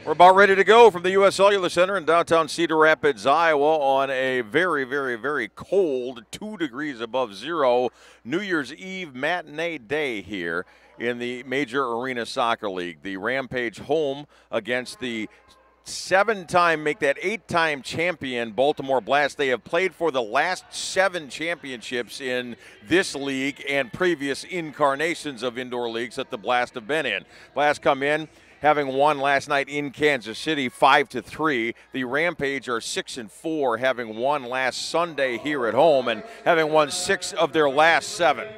We're about ready to go from the U.S. Cellular Center in downtown Cedar Rapids, Iowa on a very, very, very cold 2 degrees above zero New Year's Eve matinee day here in the Major Arena Soccer League. The Rampage home against the 7-time, make that 8-time champion Baltimore Blast. They have played for the last 7 championships in this league and previous incarnations of indoor leagues that the Blast have been in. Blast come in having won last night in Kansas City 5-3. The Rampage are 6-4, having won last Sunday here at home and having won 6 of their last 7.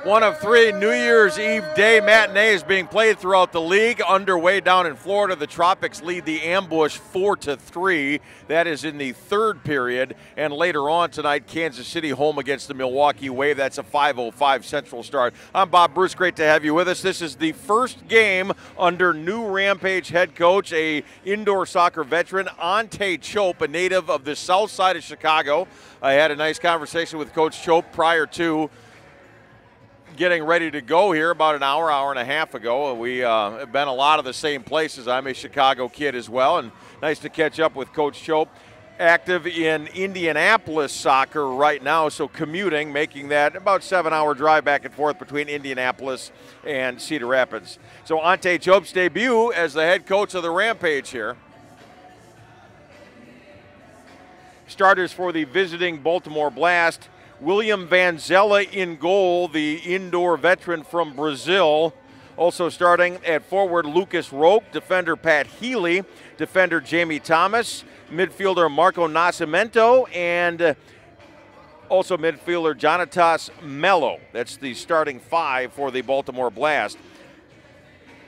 One of 3 New Year's Eve day matinees being played throughout the league. Underway down in Florida, the Tropics lead the Ambush 4-3. That is in the 3rd period. And later on tonight, Kansas City home against the Milwaukee Wave. That's a 5:05 Central start. I'm Bob Bruce. Great to have you with us. This is the first game under new Rampage head coach, a indoor soccer veteran, Ante Chope, a native of the south side of Chicago. I had a nice conversation with Coach Chope prior to getting ready to go here about an hour and a half ago. We have been a lot of the same places. I'm a Chicago kid as well, and nice to catch up with Coach Chope. Active in Indianapolis soccer right now, so commuting, making that about 7-hour drive back and forth between Indianapolis and Cedar Rapids. So Ante Chope's debut as the head coach of the Rampage here. Starters for the visiting Baltimore Blast: William Vanzella in goal, the indoor veteran from Brazil. Also starting at forward, Lucas Roque, defender Pat Healy, defender Jamie Thomas, midfielder Marco Nascimento, and also midfielder Jonatas Mello. That's the starting 5 for the Baltimore Blast.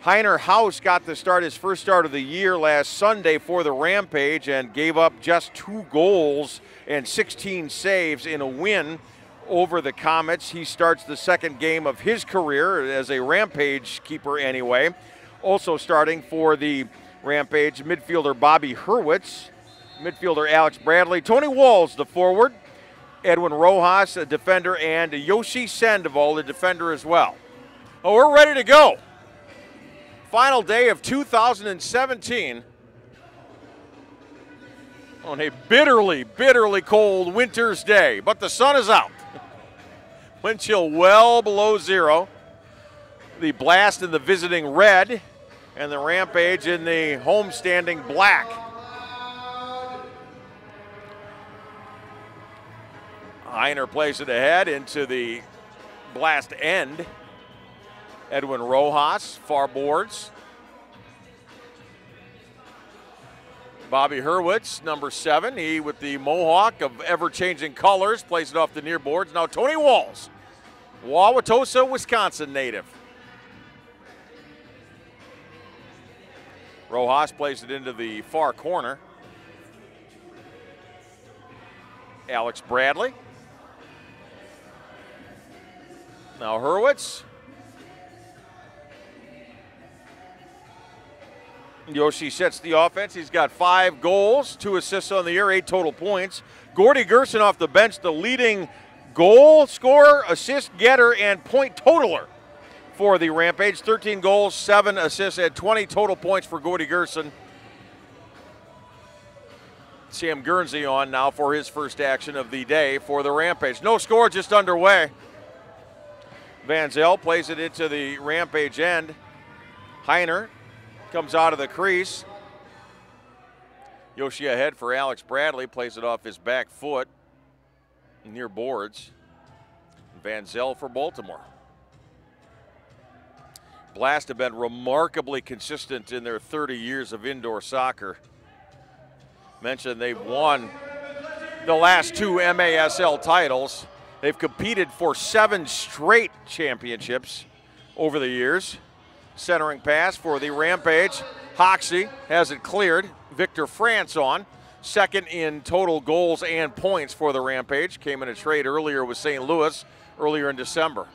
Heiner House got the start, his first start of the year last Sunday for the Rampage, and gave up just 2 goals and 16 saves in a win over the Comets. He starts the 2nd game of his career as a Rampage keeper anyway. Also starting for the Rampage, midfielder Bobby Hurwitz, midfielder Alex Bradley, Tony Walls, the forward, Edwin Rojas, a defender, and Yoshi Sandoval, the defender as well. Oh, we're ready to go. Final day of 2017 on a bitterly, bitterly cold winter's day, but the sun is out. Wind chill well below 0. The Blast in the visiting red and the Rampage in the homestanding black. Heiner plays it ahead into the Blast end. Edwin Rojas, far boards. Bobby Hurwitz, number 7. He with the mohawk of ever-changing colors, plays it off the near boards. Now Tony Walls, Wauwatosa, Wisconsin native. Rojas plays it into the far corner. Alex Bradley. Now Hurwitz. Yoshi sets the offense. He's got 5 goals, 2 assists on the year, 8 total points. Gordy Gerson off the bench, the leading goal scorer, assist getter, and point totaler for the Rampage. 13 goals, 7 assists, and 20 total points for Gordy Gerson. Sam Guernsey on now for his first action of the day for the Rampage. No score, just underway. Vanzell plays it into the Rampage end. Heiner comes out of the crease. Yoshi ahead for Alex Bradley, plays it off his back foot near boards. Vanzell for Baltimore. Blast have been remarkably consistent in their 30 years of indoor soccer. Mentioned they've won the last 2 MASL titles. They've competed for 7 straight championships over the years. Centering pass for the Rampage. Hoxie has it cleared. Victor France on. 2nd in total goals and points for the Rampage. Came in a trade earlier with St. Louis earlier in December.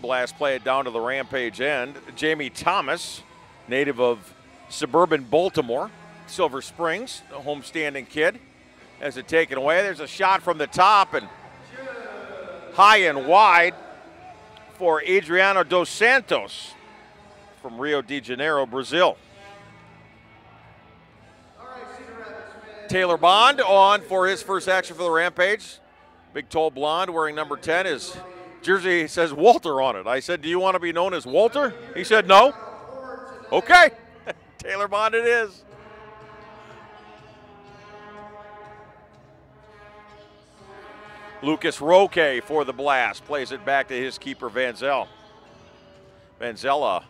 Blast play it down to the Rampage end. Jamie Thomas, native of suburban Baltimore, Silver Springs, a homestanding kid. has it taken away. There's a shot from the top and high and wide for Adriano dos Santos from Rio de Janeiro, Brazil. Taylor Bond on for his first action for the Rampage. Big tall blonde wearing number 10. His jersey says Walter on it. I said, do you want to be known as Walter? He said, no. Okay. Taylor Bond it is. Lucas Roque for the Blast. Plays it back to his keeper, Vanzel. Vanzella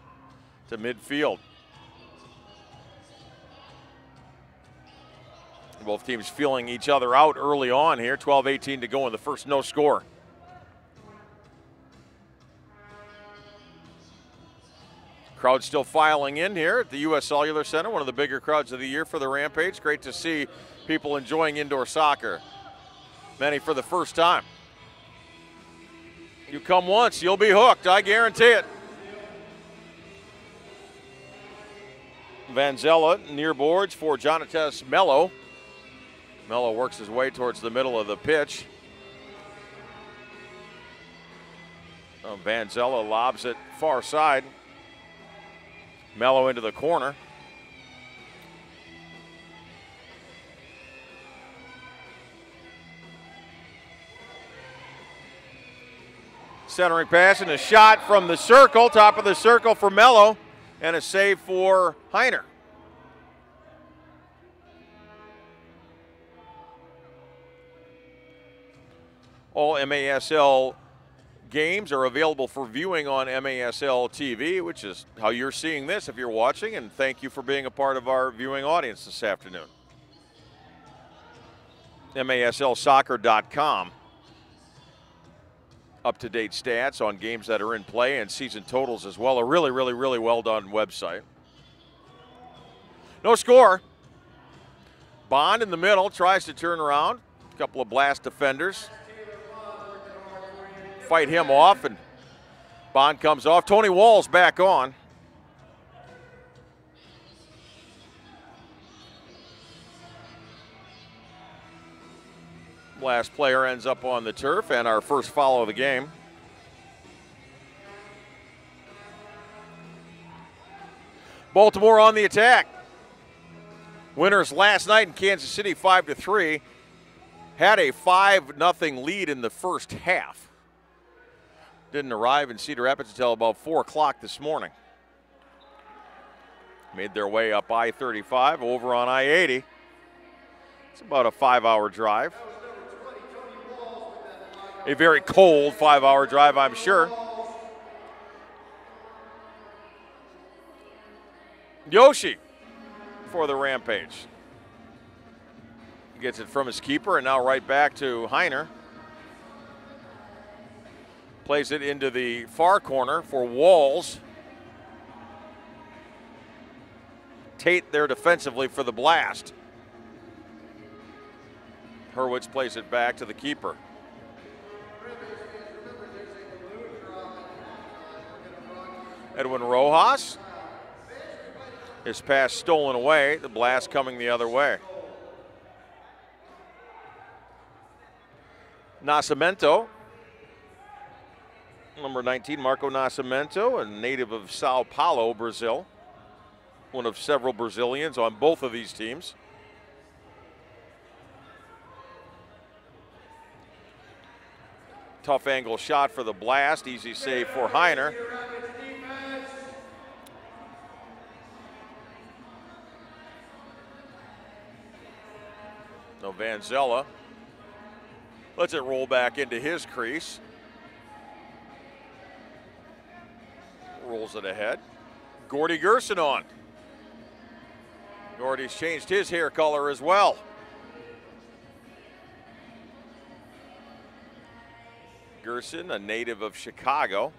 to midfield. Both teams feeling each other out early on here. 12-18 to go in the first, no score. Crowd still filing in here at the U.S. Cellular Center, one of the bigger crowds of the year for the Rampage. Great to see people enjoying indoor soccer. Many for the first time. You come once, you'll be hooked, I guarantee it. Vanzella near boards for Jonatas Mello. Mello works his way towards the middle of the pitch. Vanzella lobs it far side. Mello into the corner. Centering pass and a shot from the circle, top of the circle for Mello, and a save for Heiner. All MASL games are available for viewing on MASL TV, which is how you're seeing this if you're watching, and thank you for being a part of our viewing audience this afternoon. MASLsoccer.com. Up-to-date stats on games that are in play and season totals as well. A really, really, really well-done website. No score. Bond in the middle, tries to turn around. A couple of Blast defenders fight him off, and Bond comes off. Tony Wall's back on. Last player ends up on the turf, and our first foul of the game. Baltimore on the attack. Winners last night in Kansas City 5-3. Had a 5-0 lead in the first half. Didn't arrive in Cedar Rapids until about 4 o'clock this morning. Made their way up I-35 over on I-80. It's about a 5-hour drive. A very cold 5-hour drive, I'm sure. Yoshi for the Rampage. Gets it from his keeper and now right back to Heiner. Plays it into the far corner for Walls. Tate there defensively for the Blast. Hurwitz plays it back to the keeper. Edwin Rojas. His pass stolen away. The Blast coming the other way. Nascimento. Number 19, Marco Nascimento, a native of Sao Paulo, Brazil. One of several Brazilians on both of these teams. Tough angle shot for the Blast. Easy save for Heiner. No, Vanzella lets it roll back into his crease. Rolls it ahead. Gordy Gerson on. Gordy's changed his hair color as well. Gerson, a native of Chicago,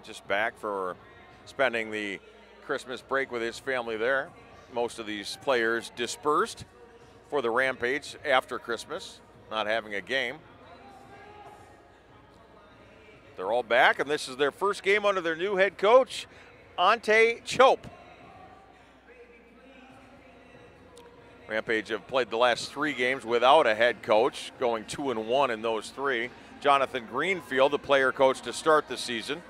just back for spending the Christmas break with his family there. Most of these players dispersed for the Rampage after Christmas, not having a game. They're all back, and this is their first game under their new head coach, Ante Chope. Rampage have played the last 3 games without a head coach, going 2-1 in those 3. Jonathan Greenfield, the player coach to start the season.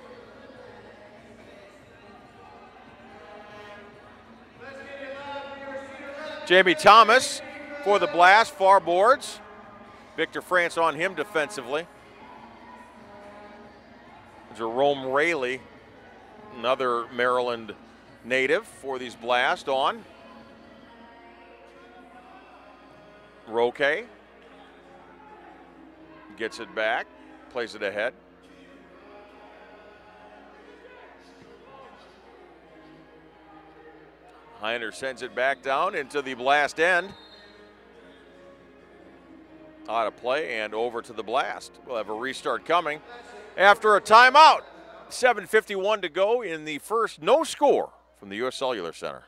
Jamie Thomas for the Blast, far boards. Victor France on him defensively. Jerome Rayleigh, another Maryland native for these Blast on. Roque gets it back, plays it ahead. Heiner sends it back down into the Blast end. Out of play and over to the Blast. We'll have a restart coming after a timeout. 7:51 to go in the first. No score from the U.S. Cellular Center.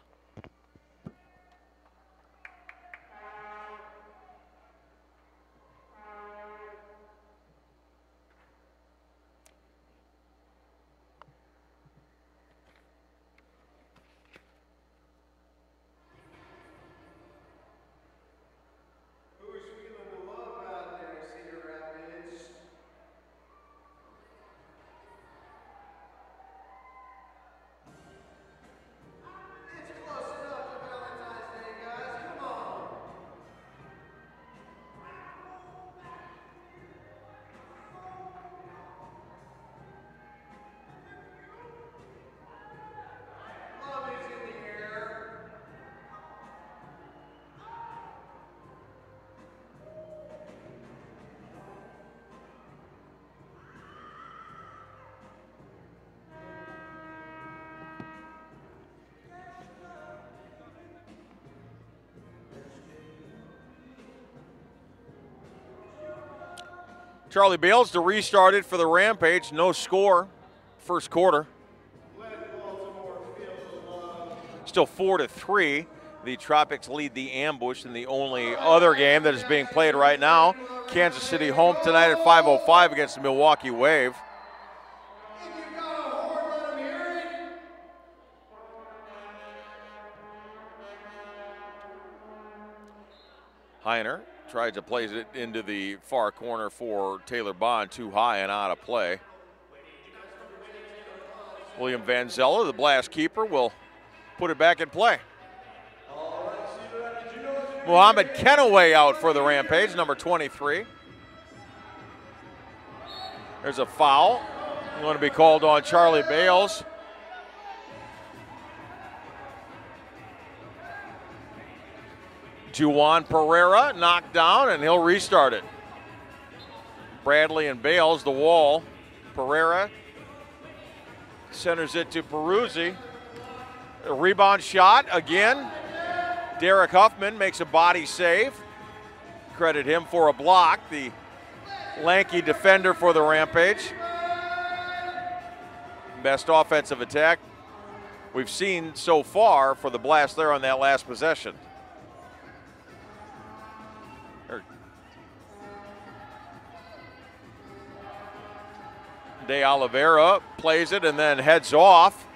Charlie Bales to restart it for the Rampage. No score, first quarter. Still 4-3. The Tropics lead the ambush in the only other game that is being played right now. Kansas City home tonight at 5:05 against the Milwaukee Wave. Heiner tried to place it into the far corner for Taylor Bond, too high and out of play. William Van Zeller, the Blast keeper, will put it back in play. Mohamed Kenaway out for the Rampage, number 23. There's a foul. Going to be called on Charlie Bales. Juwan Pereira knocked down, and he'll restart it. Bradley and Bales, the wall. Pereira centers it to Peruzzi. A rebound shot again. Derek Huffman makes a body save. Credit him for a block, the lanky defender for the Rampage. Best offensive attack we've seen so far for the Blast there on that last possession. De Oliveira plays it and then heads off.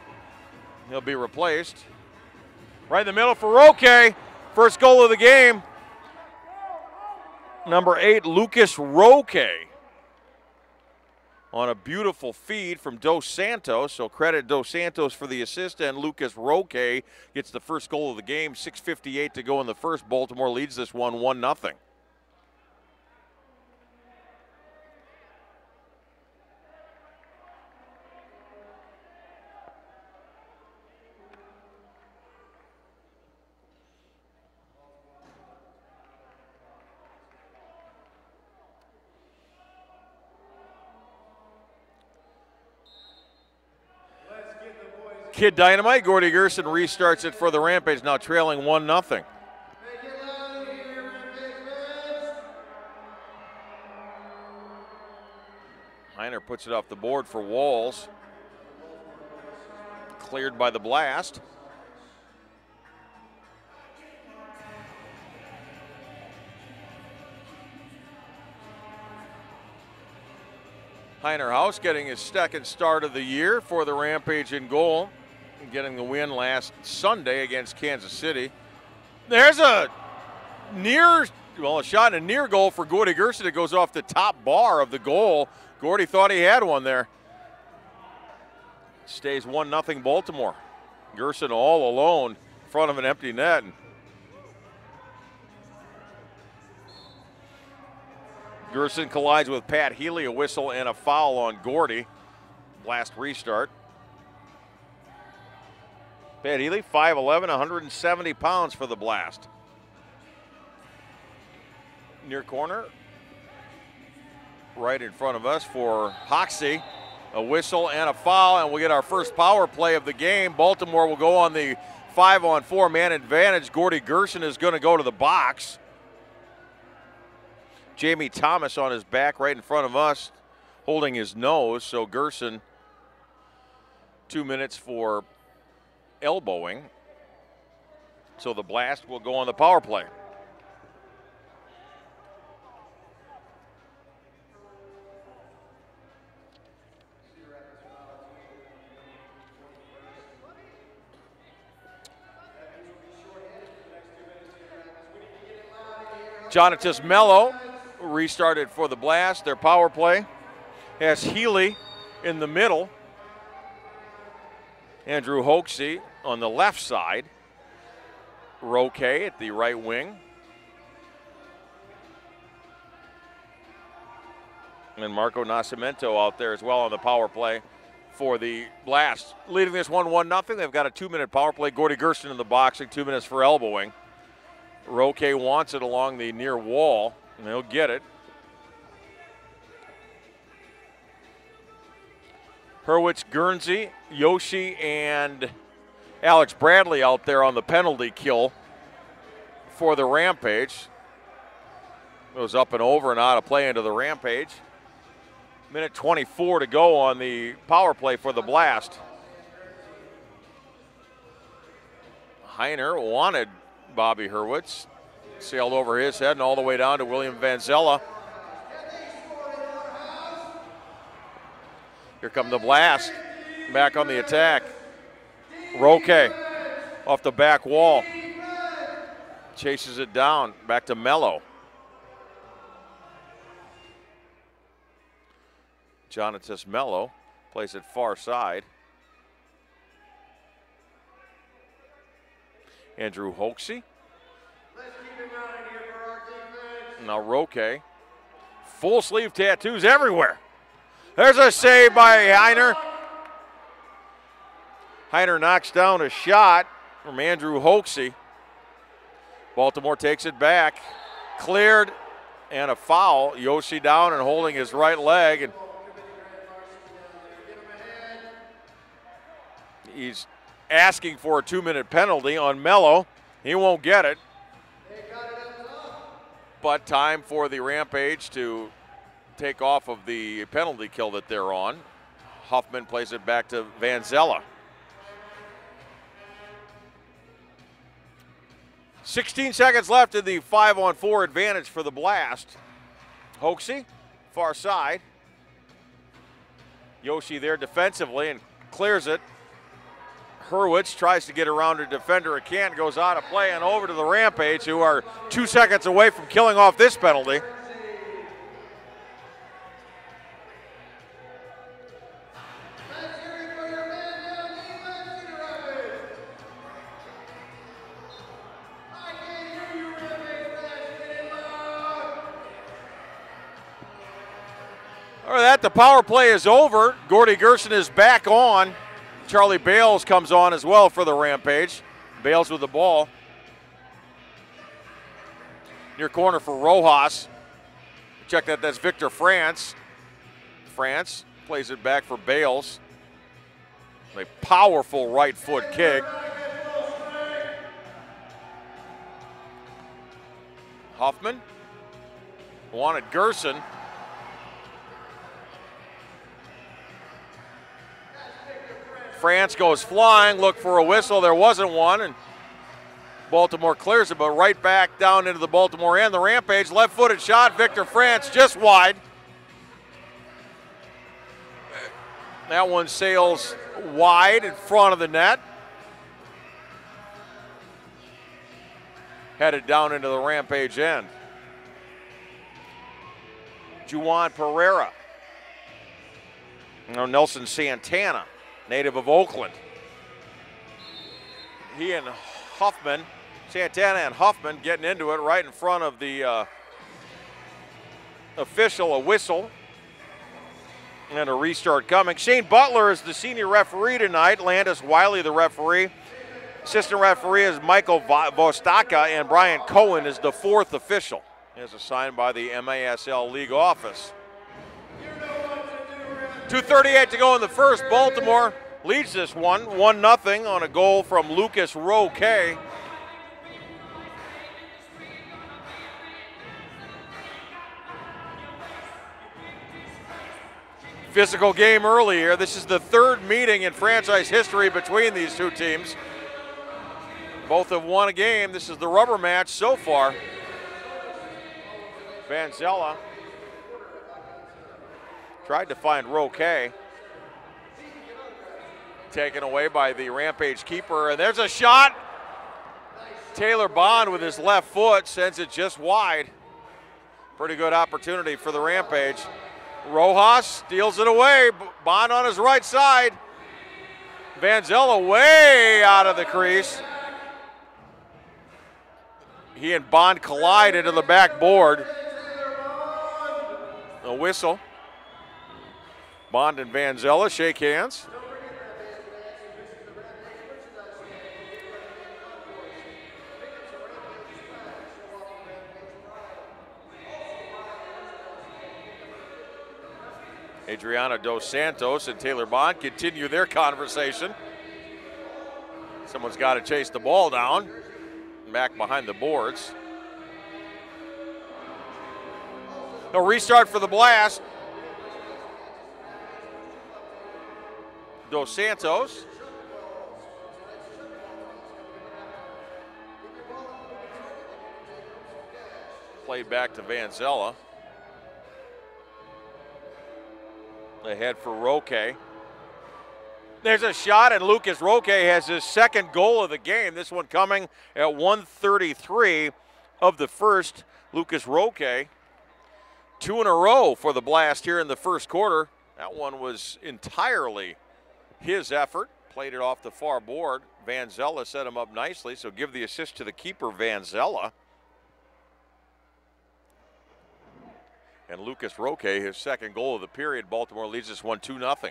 He'll be replaced. Right in the middle for Roque. First goal of the game. Number 8, Lucas Roque. On a beautiful feed from Dos Santos. So credit Dos Santos for the assist, and Lucas Roque gets the first goal of the game. 6:58 to go in the first. Baltimore leads this one 1-0. Kid Dynamite, Gordy Gerson restarts it for the Rampage, now trailing 1-0. Heiner puts it off the board for Walls. Cleared by the Blast. Heiner House getting his second start of the year for the Rampage in goal. Getting the win last Sunday against Kansas City. There's a a shot and a near goal for Gordy Gerson. It goes off the top bar of the goal. Gordy thought he had one there. Stays 1-0 Baltimore. Gerson all alone in front of an empty net. Gerson collides with Pat Healy, a whistle and a foul on Gordy. Last restart. Pat Healy, 5'11", 170 pounds for the Blast. Near corner, right in front of us for Hoxie. A whistle and a foul, and we'll get our first power play of the game. Baltimore will go on the 5-on-4 man advantage. Gordy Gerson is going to go to the box. Jamie Thomas on his back right in front of us, holding his nose. So Gerson, 2 minutes for elbowing. So the Blast will go on the power play. Jonatas Mello restarted for the Blast. Their power play has Healy in the middle. Andrew Hoaxie on the left side. Roque at the right wing. And Marco Nascimento out there as well on the power play for the Blast. Leading this 1-0. They've got a 2-minute power play. Gordy Gerson in the boxing, 2 minutes for elbowing. Roque wants it along the near wall, and he'll get it. Hurwitz, Guernsey, Yoshi, and Alex Bradley out there on the penalty kill for the Rampage. Goes up and over and out of play into the Rampage. Minute 24 to go on the power play for the Blast. Heiner wanted Bobby Hurwitz, sailed over his head and all the way down to William Vanzella. Here come the Blast, back on the attack. Roque off the back wall, chases it down, back to Mello. Jonatas Mello plays it far side. Andrew Hoaxie. Now Roque. Full sleeve tattoos everywhere. There's a save by Heiner. Heiner knocks down a shot from Andrew Hoaxie. Baltimore takes it back. Cleared and a foul. Yoshi down and holding his right leg. And he's asking for a 2-minute penalty on Mello. He won't get it. But time for the Rampage to take off of the penalty kill that they're on. Huffman plays it back to Vanzella. 16 seconds left in the 5-on-4 advantage for the Blast. Hoaxie, far side. Yoshi there defensively and clears it. Hurwitz tries to get around a defender again, goes out of play and over to the Rampage, who are 2 seconds away from killing off this penalty. All right, the power play is over. Gordy Gerson is back on. Charlie Bales comes on as well for the Rampage. Bales with the ball. Near corner for Rojas. Check that, that's Victor France. France plays it back for Bales. A powerful right foot kick. Huffman wanted Gerson. France goes flying, look for a whistle. There wasn't one, and Baltimore clears it, but right back down into the Baltimore end. The Rampage, left-footed shot, Victor France just wide. That one sails wide in front of the net. headed down into the Rampage end. Juwan Pereira. Nelson Santana, native of Oakland. He and Huffman, Santana and Huffman getting into it right in front of the official, a whistle. And a restart coming. Shane Butler is the senior referee tonight. Landis Wiley, the referee. Assistant referee is Michael Vostaka, and Brian Cohen is the fourth official, as assigned by the MASL League office. 2:38 to go in the first. Baltimore leads this one, 1-0 on a goal from Lucas Roque. Physical game earlier. This is the third meeting in franchise history between these two teams. Both have won a game. This is the rubber match so far. Vanzella tried to find Roque. Taken away by the Rampage keeper, and there's a shot. Taylor Bond with his left foot sends it just wide. Pretty good opportunity for the Rampage. Rojas steals it away. Bond on his right side. Vanzella way out of the crease. He and Bond collide into the backboard. A whistle. Bond and Vanzella shake hands. Adriana Dos Santos and Taylor Bond continue their conversation. Someone's got to chase the ball down. Back behind the boards. A restart for the Blast. Dos Santos. Played back to Vanzella. Ahead for Roque. There's a shot, and Lucas Roque has his second goal of the game. This one coming at 1:33 of the first. Lucas Roque, 2 in a row for the Blast here in the first quarter. That one was entirely his effort. Played it off the far board. Vanzella set him up nicely, so give the assist to the keeper, Vanzella. And Lucas Roque, his second goal of the period. Baltimore leads this one 2-0.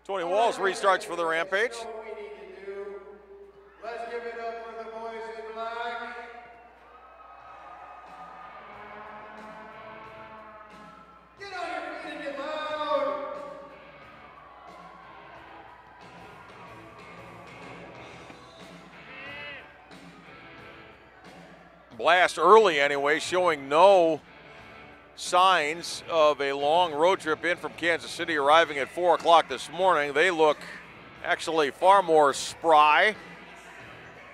Tony Walls restarts for the Rampage. Let's give it up for the boys in black. Get on your feet and get loud. Blast early anyway, showing no signs of a long road trip in from Kansas City, arriving at 4 o'clock this morning. They look actually far more spry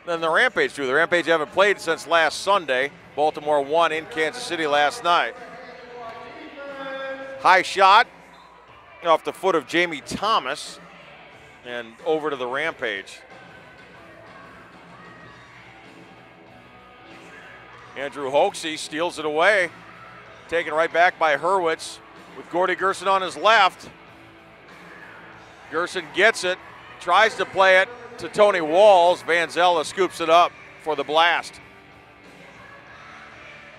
than the Rampage do. The Rampage haven't played since last Sunday. Baltimore won in Kansas City last night. High shot off the foot of Jamie Thomas and over to the Rampage. Andrew Hoaxie steals it away. Taken right back by Hurwitz with Gordy Gerson on his left. Gerson gets it, tries to play it to Tony Walls. Vanzella scoops it up for the Blast.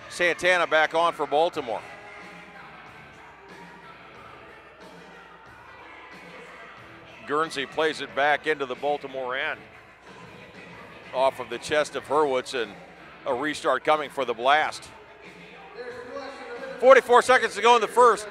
Santana back on for Baltimore. Guernsey plays it back into the Baltimore end. Off of the chest of Hurwitz, and a restart coming for the Blast. 44 seconds to go in the first.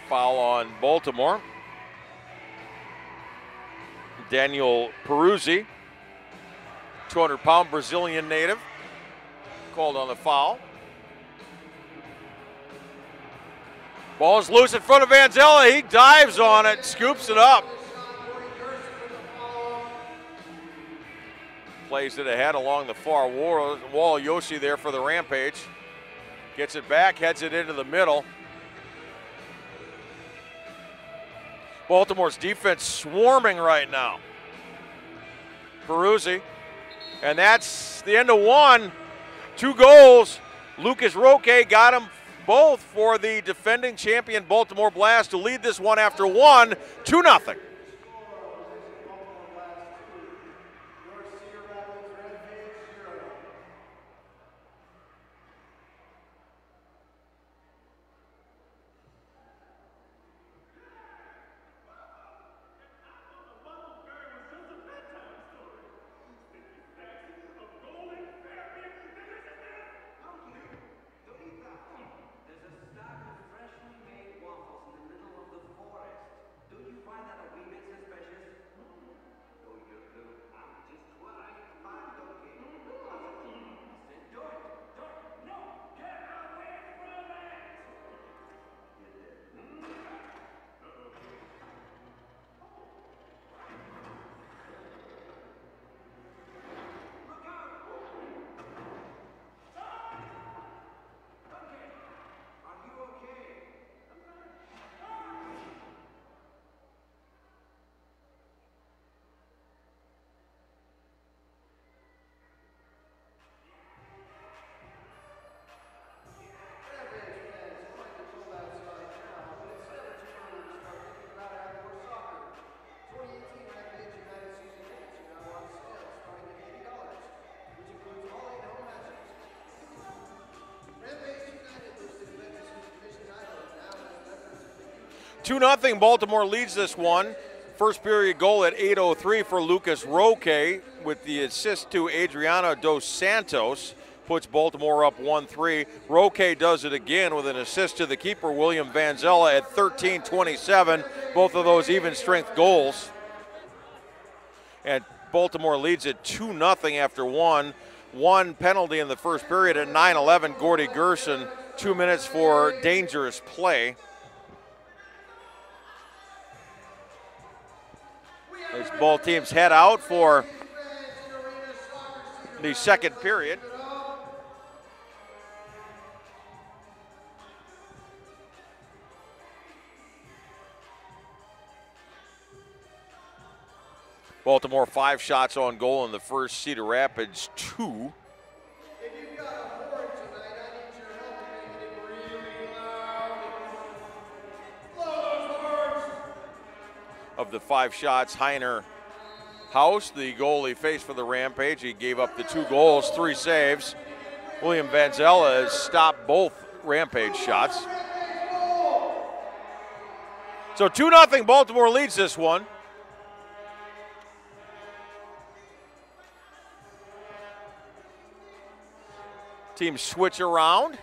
Foul on Baltimore. Daniel Peruzzi, 200-pound Brazilian native, called on the foul. Ball's loose in front of Vanzella. He dives on it, scoops it up. Plays it ahead along the far wall. Yoshi there for the Rampage. Gets it back, heads it into the middle. Baltimore's defense swarming right now. Peruzzi. And that's the end of one. 2 goals. Lucas Roque got them both for the defending champion Baltimore Blast to lead this one after one, 2-0. Two-0, Baltimore leads this one. First period goal at 8:03 for Lucas Roque with the assist to Adriano Dos Santos. Puts Baltimore up 1-3. Roque does it again with an assist to the keeper, William Vanzella, at 13:27. Both of those even strength goals. And Baltimore leads it 2-0 after one. One penalty in the first period at 9:11. Gordy Gerson, 2 minutes for dangerous play. As both teams head out for the second period. Baltimore 5 shots on goal in the first, Cedar Rapids 2. Of the 5 shots, Heiner House, the goalie faced for the Rampage, he gave up the 2 goals, 3 saves. William Vanzella has stopped both Rampage shots. So 2-0, Baltimore leads this one. Teams switch around.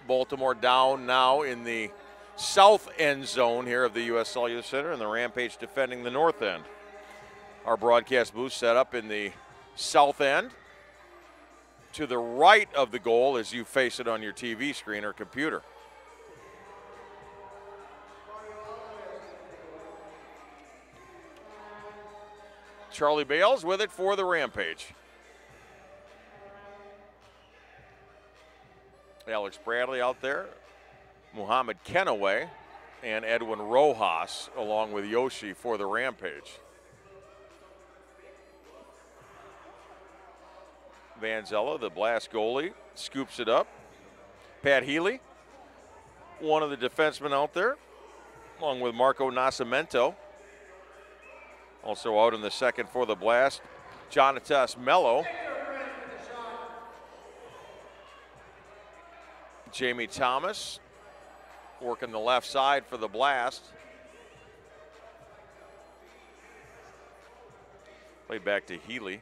Baltimore down now in the south end zone here of the U.S. Cellular Center, and the Rampage defending the north end. Our broadcast booth set up in the south end to the right of the goal as you face it on your TV screen or computer. Charlie Bales with it for the Rampage. Alex Bradley out there. Muhammad Kenaway and Edwin Rojas along with Yoshi for the Rampage. Vanzella, the Blast goalie, scoops it up. Pat Healy, one of the defensemen out there, along with Marco Nascimento. Also out in the second for the Blast, Jonatas Mello. Jamie Thomas working the left side for the Blast. Play back to Healy.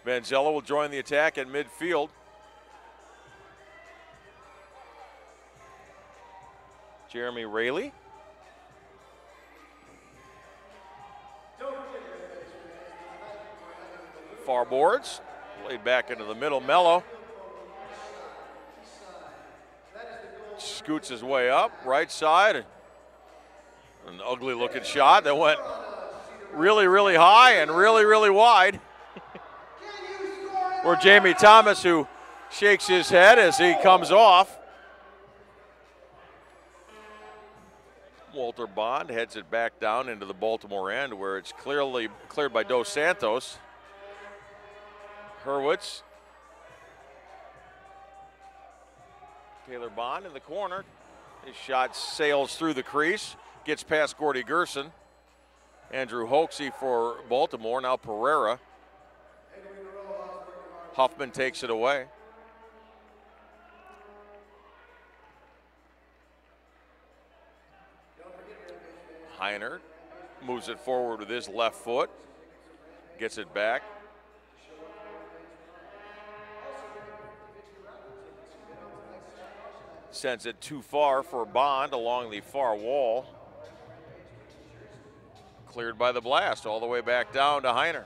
Vanzella will join the attack at midfield. Jeremy Rayleigh. Far boards. Played back into the middle. Mello scoots his way up, right side. An ugly looking shot that went really, really high and really, really wide. For Jamie Thomas, who shakes his head as he comes off. Walter Bond heads it back down into the Baltimore end where it's clearly cleared by Dos Santos. Hurwitz. Taylor Bond in the corner. His shot sails through the crease, gets past Gordy Gerson. Andrew Hoaxie for Baltimore, now Pereira. Huffman takes it away. Heiner moves it forward with his left foot, gets it back. Sends it too far for Bond along the far wall. Cleared by the blast all the way back down to Heiner.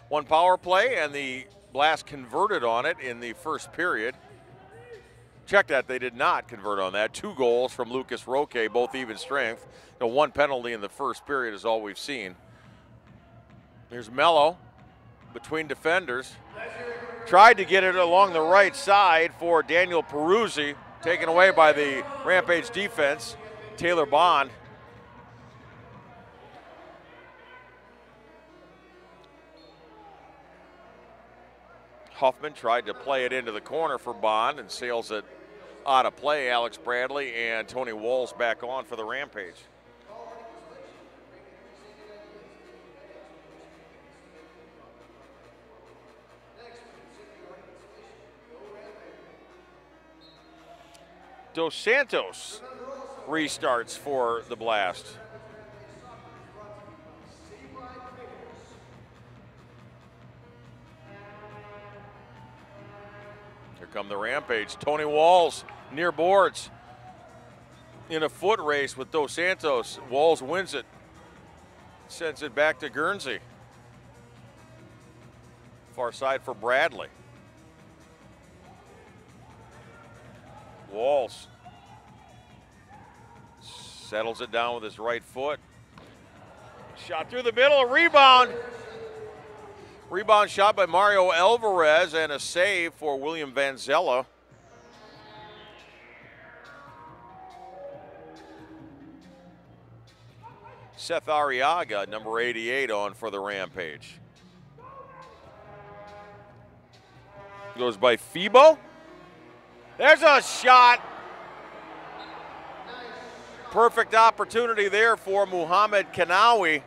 One power play and the blast converted on it in the first period. Check that, they did not convert on that. 2 goals from Lucas Roque, both even strength. The 1 penalty in the first period is all we've seen. Here's Mello between defenders. Tried to get it along the right side for Daniel Peruzzi, taken away by the Rampage defense. Taylor Bond. Huffman tried to play it into the corner for Bond and sails it out of play. Alex Bradley and Tony Walls back on for the Rampage. Dos Santos restarts for the Blast. Here come the Rampage. Tony Walls near boards in a foot race with Dos Santos. Walls wins it, sends it back to Guernsey. Far side for Bradley. Walls settles it down with his right foot. Shot through the middle, a rebound. Rebound shot by Mario Alvarez and a save for William Vanzella. Seth Arriaga, number 88, on for the Rampage. Goes by Febo. There's a shot. Perfect opportunity there for Muhammad Kanawi.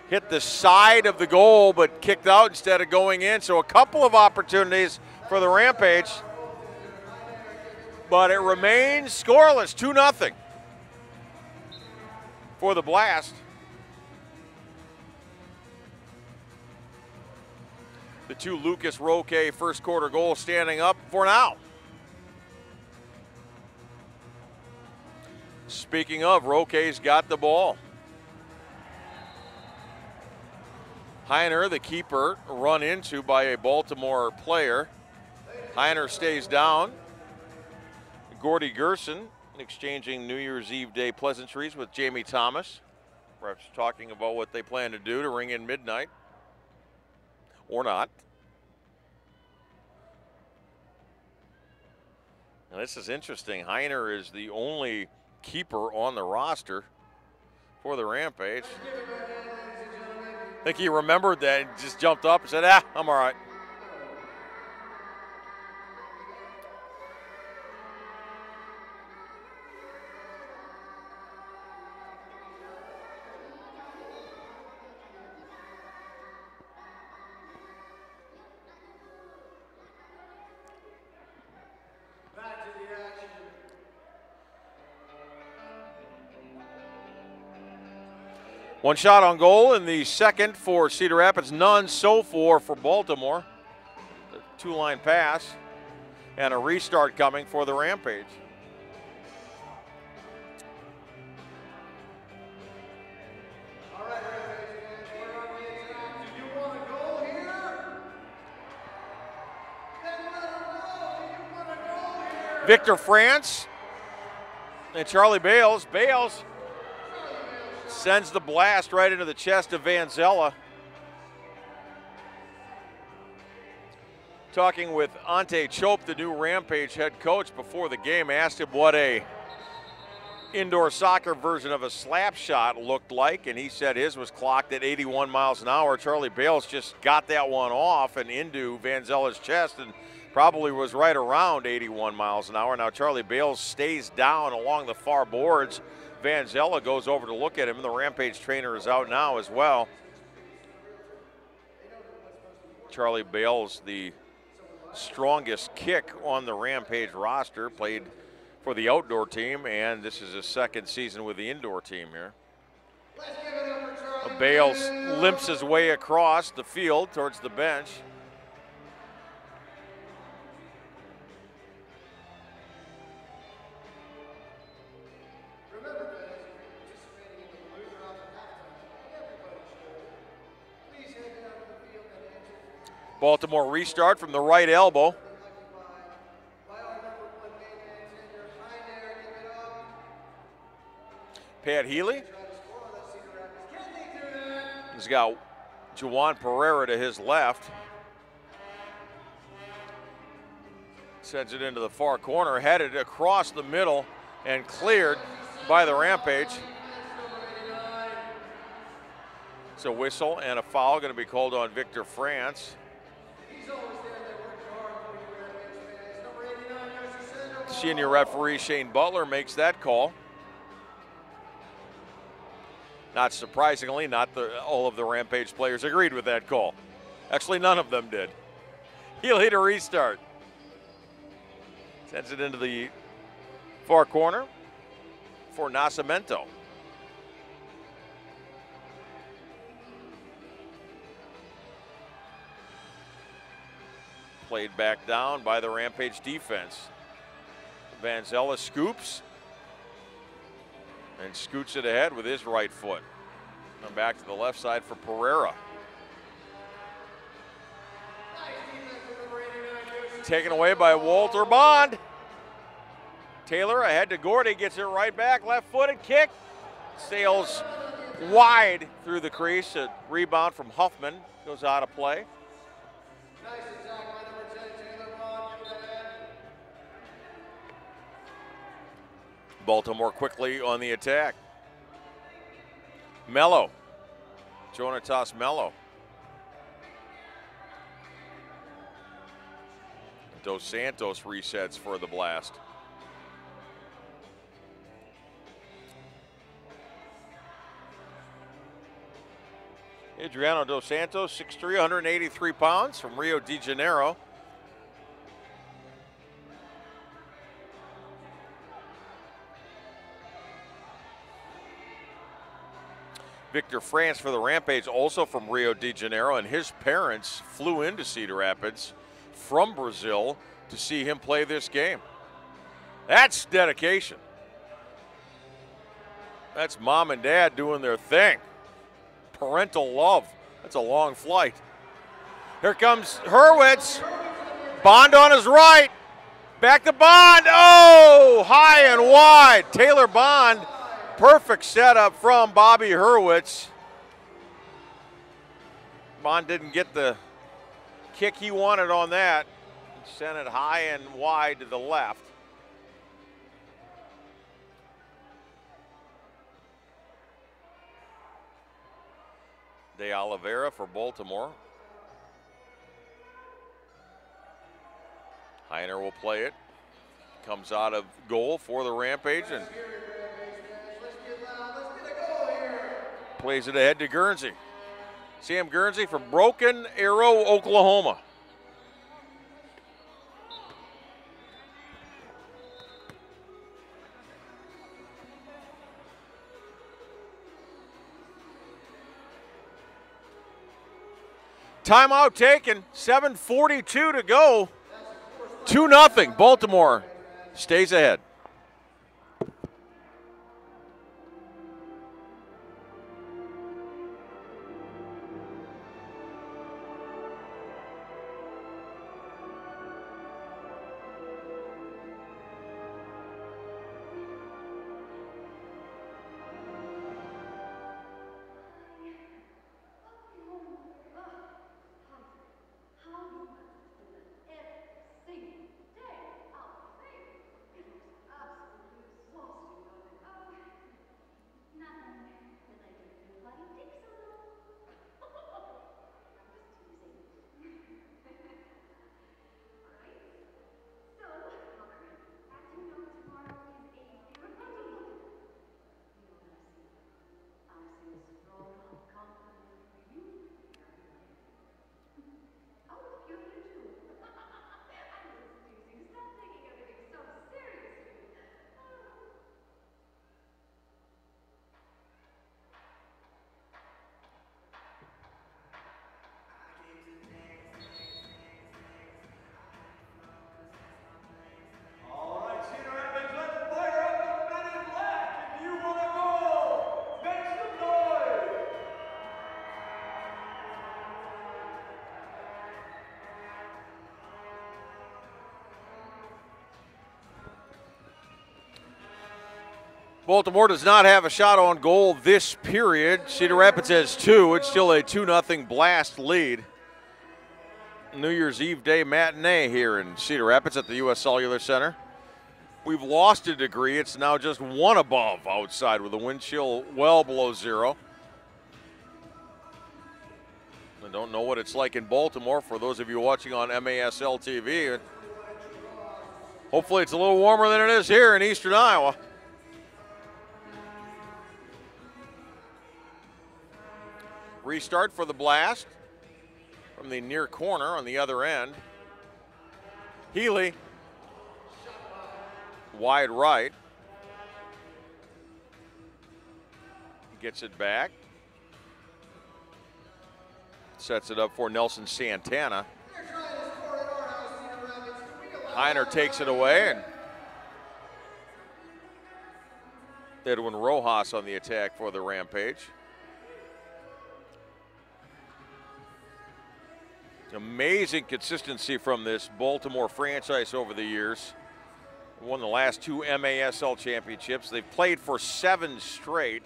Hit the side of the goal, but kicked out instead of going in. So a couple of opportunities for the Rampage. But it remains scoreless, 2-0 for the Blast. The 2 Lucas Roque first quarter goals standing up for now. Speaking of, Roque's got the ball. Heiner, the keeper, run into by a Baltimore player. Heiner stays down. Gordy Gerson exchanging New Year's Eve Day pleasantries with Jamie Thomas. Perhaps talking about what they plan to do to ring in midnight. Or not. Now this is interesting. Heiner is the only keeper on the roster for the Rampage. I think he remembered that and just jumped up and said, I'm all right. One shot on goal in the second for Cedar Rapids, none so far for Baltimore. The 2-line pass and a restart coming for the Rampage. Victor France and Charlie Bales. Bales sends the blast right into the chest of Vanzella. Talking with Ante Chope, the new Rampage head coach, before the game, asked him what a indoor soccer version of a slap shot looked like, and he said his was clocked at 81 miles an hour. Charlie Bales just got that one off and into Vanzella's chest and probably was right around 81 miles an hour. Now Charlie Bales stays down along the far boards. Vanzella goes over to look at him, and the Rampage trainer is out now as well. Charlie Bales, the strongest kick on the Rampage roster, played for the outdoor team, and this is his second season with the indoor team here. Bales limps his way across the field towards the bench. Baltimore restart from the right elbow. Pat Healy. He's got Juwan Pereira to his left. Sends it into the far corner, headed across the middle and cleared by the Rampage. It's a whistle and a foul going to be called on Victor France. Senior referee Shane Butler makes that call. Not surprisingly, all of the Rampage players agreed with that call. Actually, none of them did. Healy to restart. Sends it into the far corner for Nascimento. Played back down by the Rampage defense. Vanzella scoops and scoots it ahead with his right foot. Come back to the left side for Pereira. Taken away by Walter Bond. Taylor ahead to Gordy, gets it right back, left-footed kick. Sails wide through the crease. A rebound from Huffman goes out of play. Baltimore quickly on the attack. Mello. Jonatas Mello. Dos Santos resets for the blast. Adriano Dos Santos, 6'3", 183 pounds, from Rio de Janeiro. Victor France for the Rampage, also from Rio de Janeiro, and his parents flew into Cedar Rapids from Brazil to see him play this game. That's dedication. That's mom and dad doing their thing. Parental love. That's a long flight. Here comes Hurwitz. Bond on his right. Back to Bond. Oh, high and wide. Taylor Bond. Perfect setup from Bobby Hurwitz. Bond didn't get the kick he wanted on that. Sent it high and wide to the left. De Oliveira for Baltimore. Heiner will play it. Comes out of goal for the Rampage and plays it ahead to Guernsey. Sam Guernsey from Broken Arrow, Oklahoma. Timeout taken, 7:42 to go. 2-0, Baltimore stays ahead. Baltimore does not have a shot on goal this period. Cedar Rapids has 2. It's still a 2-0 Blast lead. New Year's Eve Day matinee here in Cedar Rapids at the U.S. Cellular Center. We've lost a degree. It's now just 1 above outside with a wind chill well below 0. I don't know what it's like in Baltimore for those of you watching on MASL TV. Hopefully it's a little warmer than it is here in eastern Iowa. Restart for the Blast from the near corner on the other end. Healy, wide right. Gets it back. Sets it up for Nelson Santana. Heiner takes it away, and Edwin Rojas on the attack for the Rampage. Amazing consistency from this Baltimore franchise over the years. Won the last 2 MASL championships. They've played for 7 straight,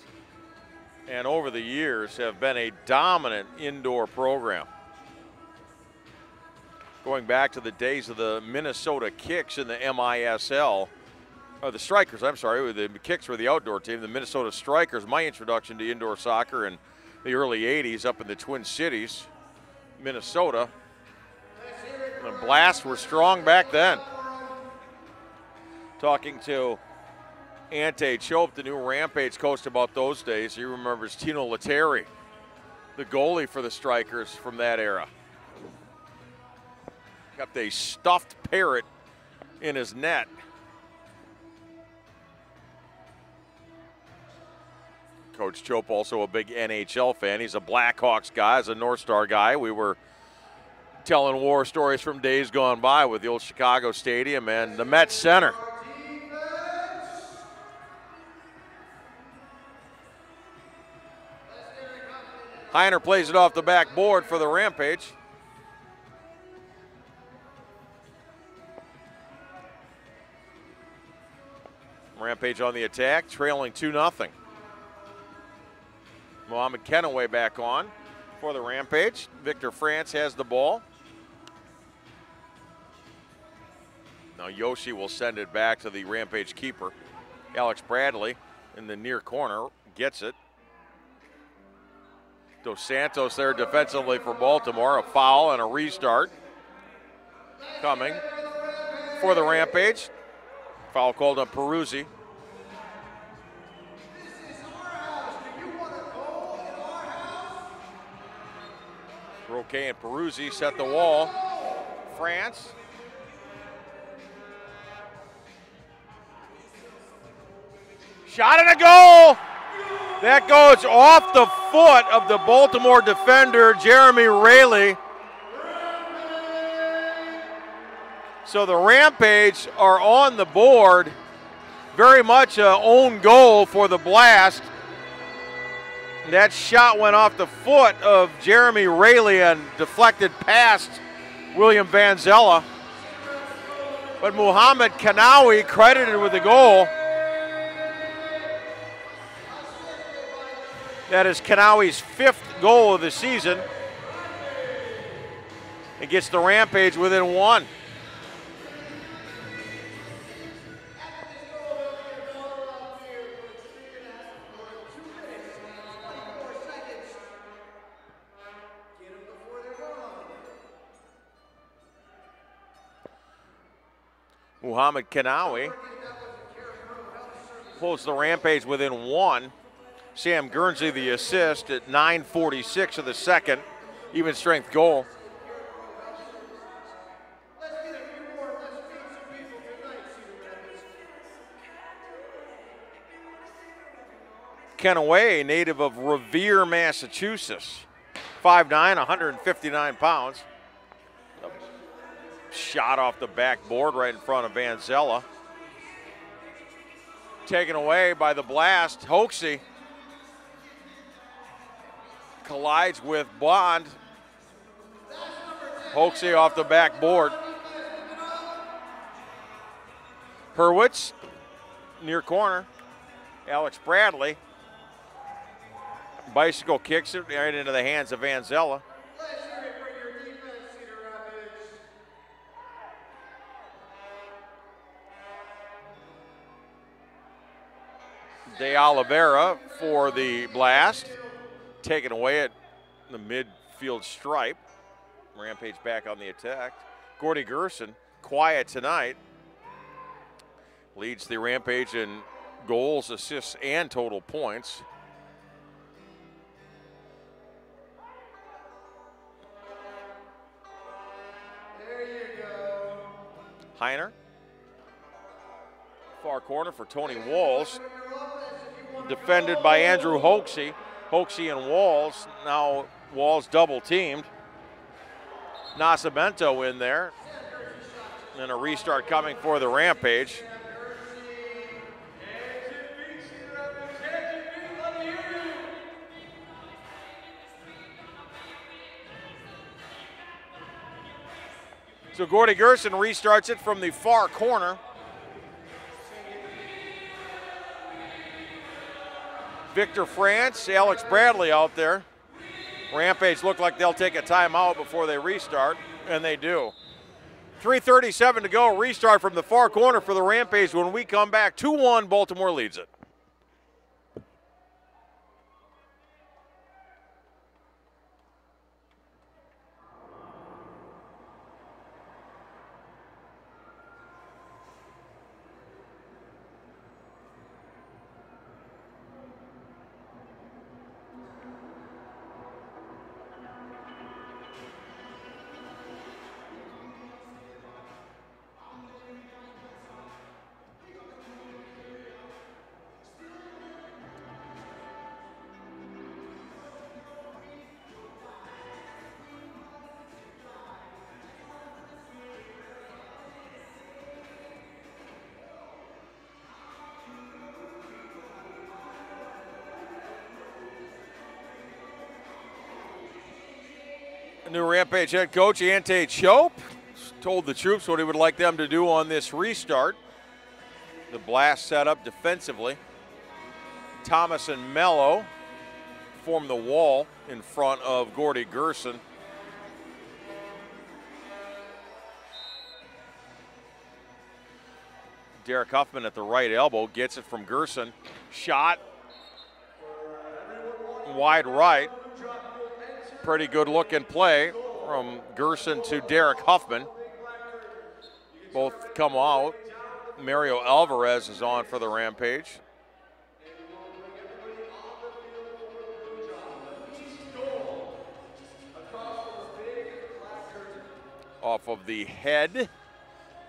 and over the years have been a dominant indoor program. Going back to the days of the Minnesota Kicks in the MISL, or the Strikers, I'm sorry, the Kicks were the outdoor team, the Minnesota Strikers, my introduction to indoor soccer in the early 80s up in the Twin Cities, Minnesota. The Blast were strong back then. Talking to Ante Chope, the new Rampage coach, about those days. He remembers Tino Lettieri, the goalie for the Strikers from that era. Kept a stuffed parrot in his net. Coach Chope also a big NHL fan. He's a Blackhawks guy, he's a North Star guy. We were telling war stories from days gone by with the old Chicago Stadium and the Met Center. Heiner plays it off the backboard for the Rampage. Rampage on the attack, trailing 2-0. Mohamed Kenaway back on for the Rampage. Victor France has the ball. Now Yoshi will send it back to the Rampage keeper. Alex Bradley in the near corner gets it. Dos Santos there defensively for Baltimore. A foul and a restart coming for the Rampage. Foul called on Peruzzi. Roque and Peruzzi set the wall. France. Shot and a goal! That goes off the foot of the Baltimore defender, Jeremy Raley. So the Rampage are on the board. Very much an own goal for the Blast. That shot went off the foot of Jeremy Raley and deflected past William Vanzella. But Muhammad Kanawi credited with the goal. That is Kanawi's 5th goal of the season. It gets the Rampage within 1. Muhammad Kanawi pulls the Rampage within 1. Sam Guernsey the assist at 9:46 of the second. Even strength goal. Kenaway, native of Revere, Massachusetts. 5'9", 159 pounds. Shot off the backboard right in front of Vanzella. Taken away by the Blast. Hoaxie collides with Bond. Hoaxie off the backboard. Hurwitz, near corner. Alex Bradley. Bicycle kicks it right into the hands of Vanzella. Pleasure for your defense, Cedar Rapids. De Oliveira for the blast. Taken away at the midfield stripe. Rampage back on the attack. Gordy Gerson, quiet tonight. Leads the Rampage in goals, assists, and total points. There you go. Heiner. Far corner for Tony Walls. Defended by Andrew Hoaxie. Hoaxie and Walls. Now Walls double teamed. Nascimento in there. And a restart coming for the Rampage. So Gordy Gerson restarts it from the far corner. Victor France, Alex Bradley out there. Rampage look like they'll take a timeout before they restart, and they do. 3:37 to go, restart from the far corner for the Rampage. When we come back, 2-1, Baltimore leads it. New Rampage head coach Ante Chope told the troops what he would like them to do on this restart. The blast set up defensively. Thomas and Mello form the wall in front of Gordy Gerson. Derek Huffman at the right elbow gets it from Gerson. Shot wide right. Pretty good looking play from Gerson to Derek Huffman. Both come out. Mario Alvarez is on for the Rampage. Off of the head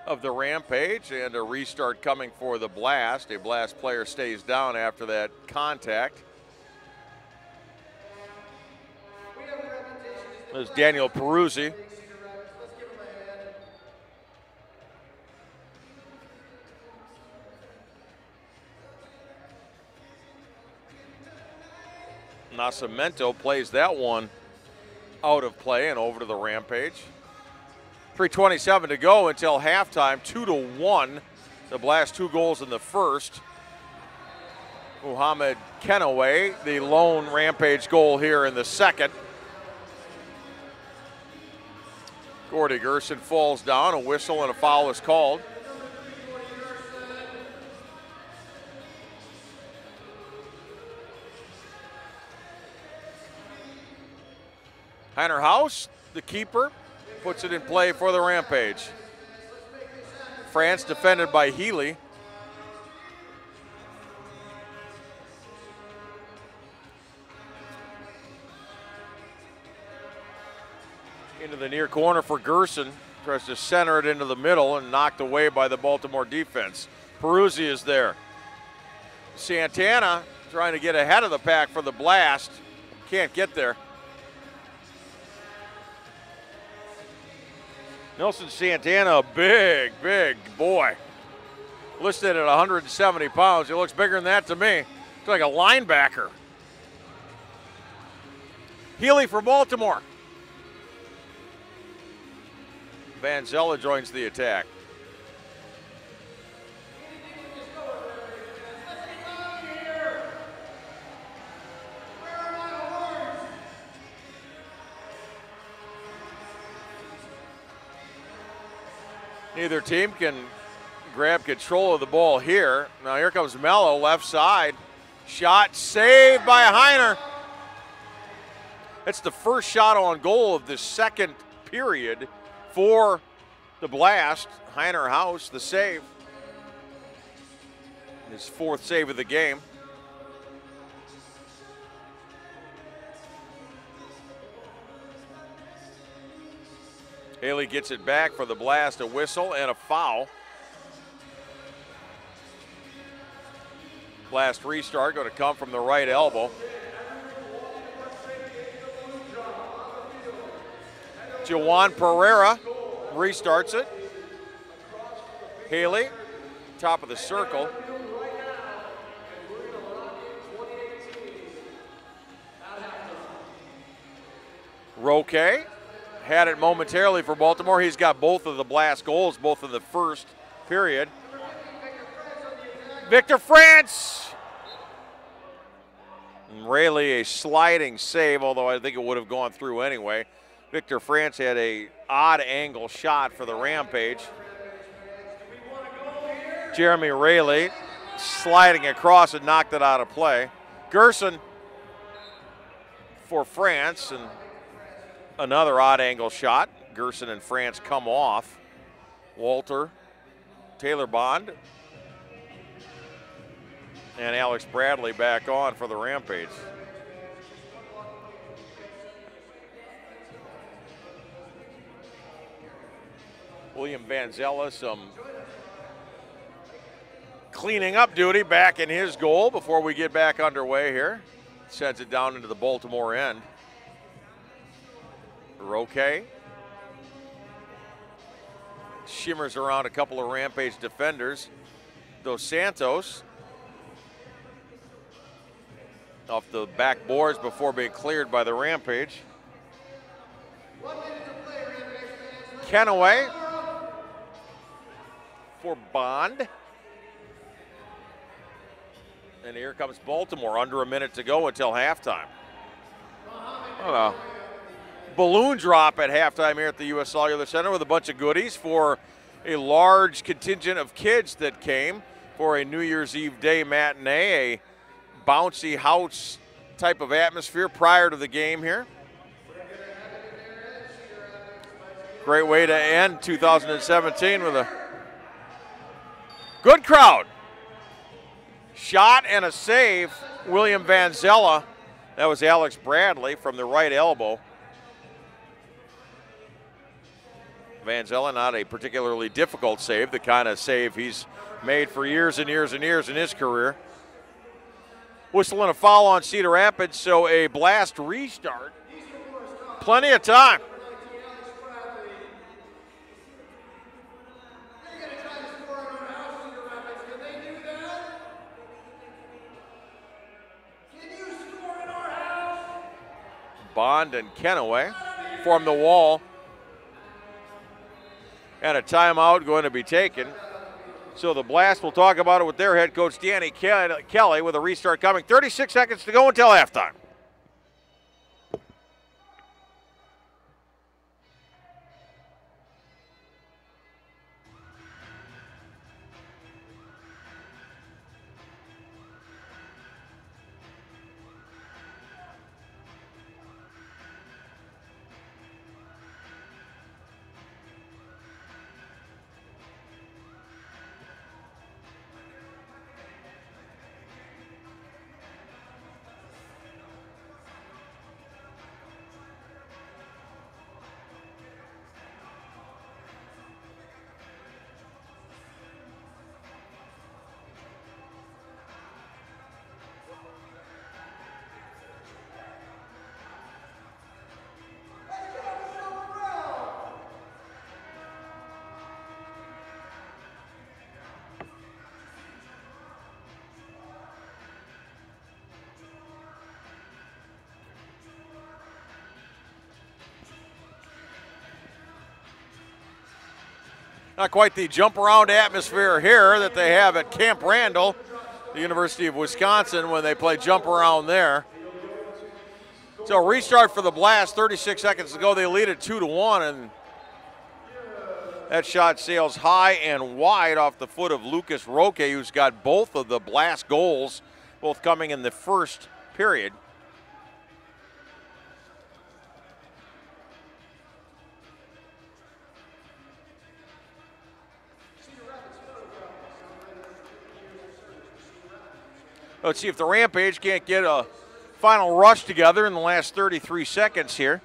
of the Rampage, and a restart coming for the Blast. A Blast player stays down after that contact. There's Daniel Peruzzi. Nascimento plays that one out of play and over to the Rampage. 3:27 to go until halftime, 2-1. The Blast 2 goals in the first. Muhammad Kenaway, the lone Rampage goal here in the second. Gordy Gerson falls down, a whistle and a foul is called. Heiner House, the keeper, puts it in play for the Rampage. France defended by Healy. Into the near corner for Gerson. Tries to center it into the middle and knocked away by the Baltimore defense. Peruzzi is there. Santana trying to get ahead of the pack for the Blast. Can't get there. Nelson Santana, a big, big boy. Listed at 170 pounds. He looks bigger than that to me. Looks like a linebacker. Healy for Baltimore. Vanzella joins the attack. Neither team can grab control of the ball here. Now here comes Mello, left side. Shot saved by Heiner. It's the first shot on goal of the second period for the Blast. Heiner House, the save. His fourth save of the game. Haley gets it back for the Blast, a whistle and a foul. Blast restart going to come from the right elbow. Jawan Pereira restarts it. Haley, top of the circle. Roque had it momentarily for Baltimore. He's got both of the Blast goals, both in the first period. Victor France. And Rayleigh a sliding save, although I think it would have gone through anyway. Victor France had a odd angle shot for the Rampage. Jeremy Rayleigh sliding across and knocked it out of play. Gerson for France, and another odd angle shot. Gerson and France come off. Walter, Taylor Bond, and Alex Bradley back on for the Rampage. William Vanzella, some cleaning up duty back in his goal before we get back underway here. Sends it down into the Baltimore end. Roque shimmers around a couple of Rampage defenders. Dos Santos off the back boards before being cleared by the Rampage. Kenaway for Bond. And here comes Baltimore, under a minute to go until halftime. Balloon drop at halftime here at the U.S. Cellular Center with a bunch of goodies for a large contingent of kids that came for a New Year's Eve day matinee, a bouncy house type of atmosphere prior to the game here. Great way to end 2017 with a good crowd. Shot and a save, William Vanzella. That was Alex Bradley from the right elbow. Vanzella, not a particularly difficult save, the kind of save he's made for years and years and years in his career. Whistle and a foul on Cedar Rapids, so a Blast restart. Plenty of time. Bond and Kenaway form the wall. And a timeout going to be taken. So the Blast will talk about it with their head coach, Danny Kelly, with a restart coming. 36 seconds to go until halftime. Not quite the jump around atmosphere here that they have at Camp Randall, the University of Wisconsin, when they play jump around there. So restart for the Blast, 36 seconds to go. They lead it 2-1, and That shot sails high and wide off the foot of Lucas Roque, who's got both of the blast goals, both coming in the first period. Let's see if the Rampage can't get a final rush together in the last 33 seconds here.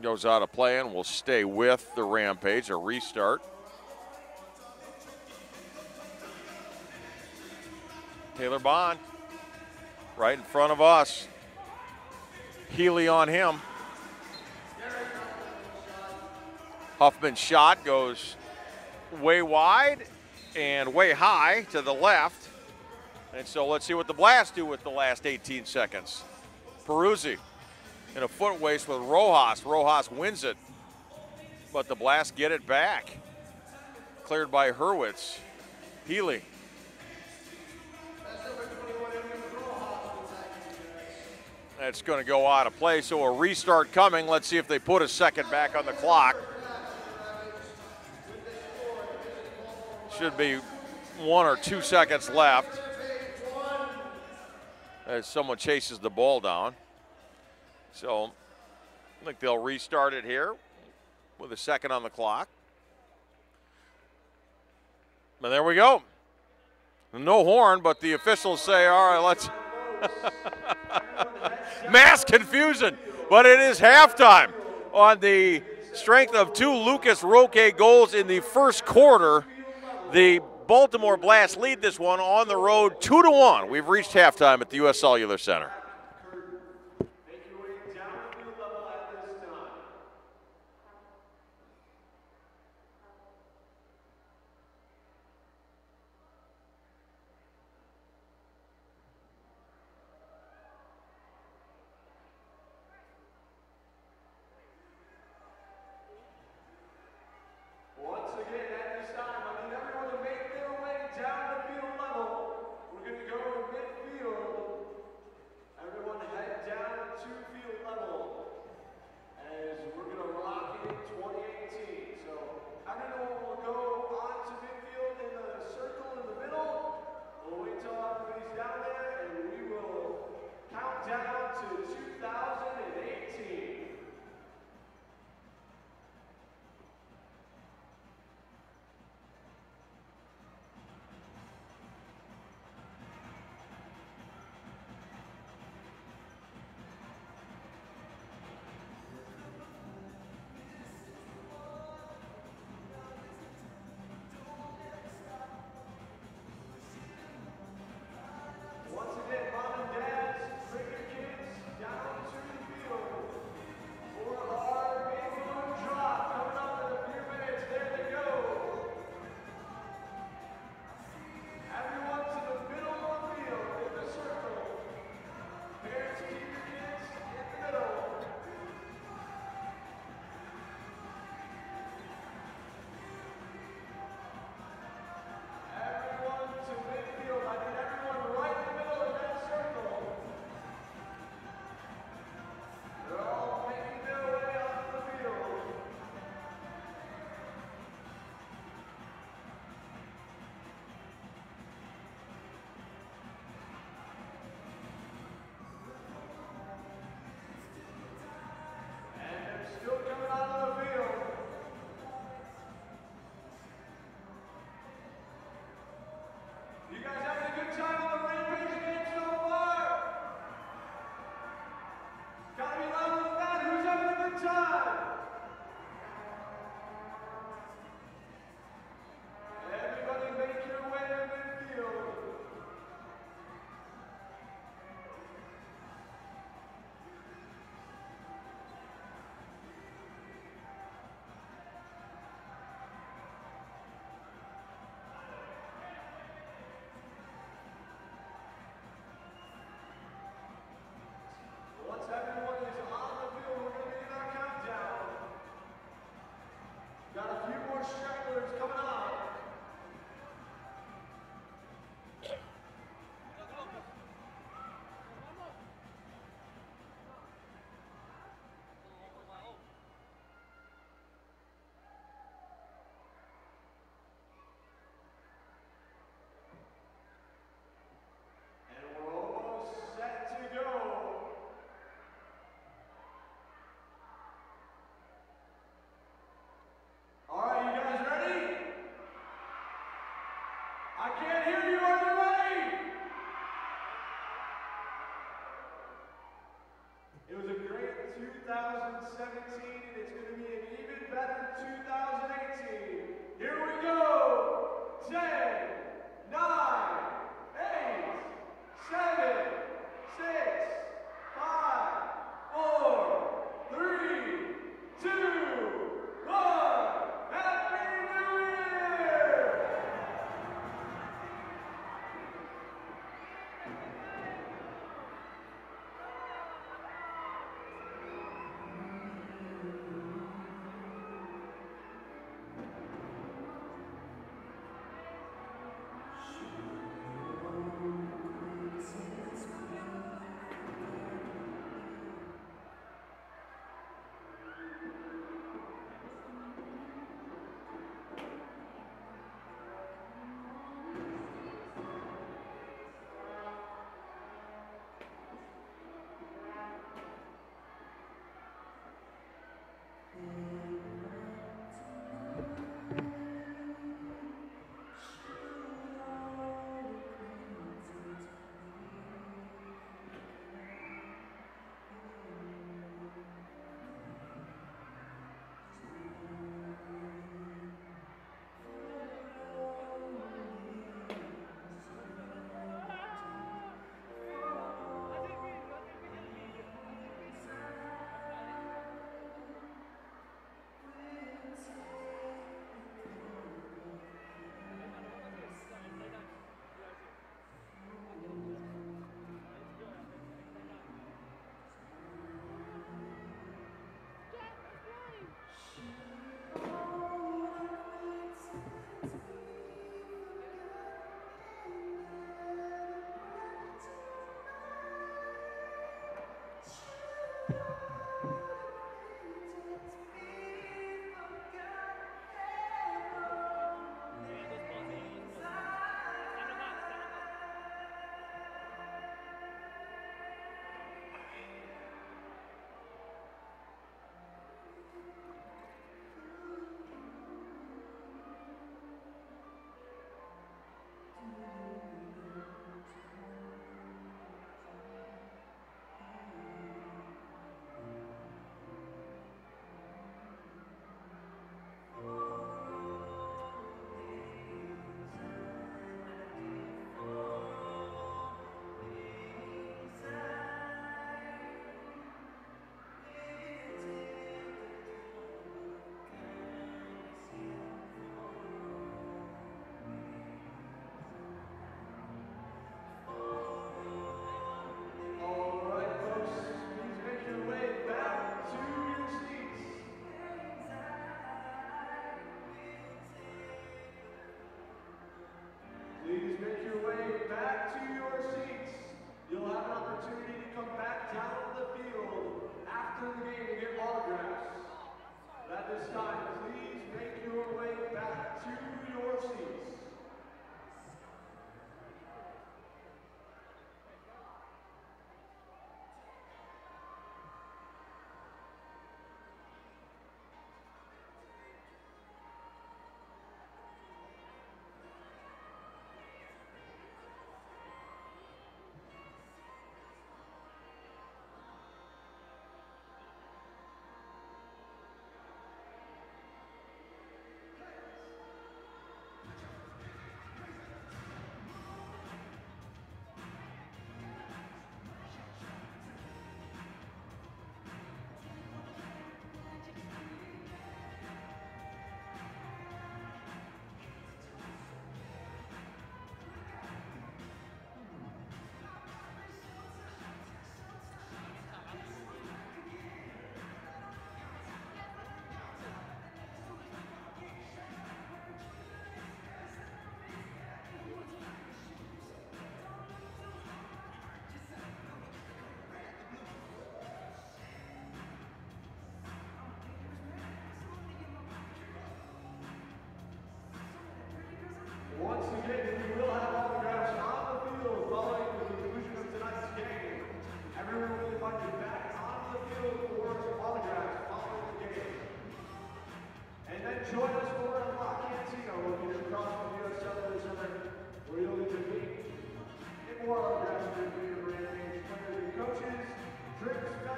Goes out of play and will stay with the Rampage, a restart. Taylor Bond, right in front of us. Healy on him. Huffman's shot goes way wide and way high to the left. And so let's see what the Blast do with the last 18 seconds. Peruzzi in a foot waste with Rojas. Rojas wins it, but the Blast get it back. Cleared by Hurwitz. Healy. That's going to go out of play, so a restart coming. Let's see if they put a second back on the clock. Should be 1 or 2 seconds left as someone chases the ball down. So I think they'll restart it here with a second on the clock. And there we go. No horn, but the officials say, all right, let's. Mass confusion, but it is halftime on the strength of 2 Lucas Roque goals in the first quarter. The Baltimore Blast lead this one on the road 2-1. We've reached halftime at the U.S. Cellular Center. It was a great 2017, and it's going to be an even better 2018. Here we go. 10, 9, 8, 7, 6, 5, 4, 3, 2, 1. Happy New Year!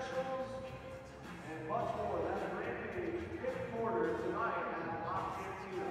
professionals and much more. That's Rampage fifth quarter tonight at Cedar.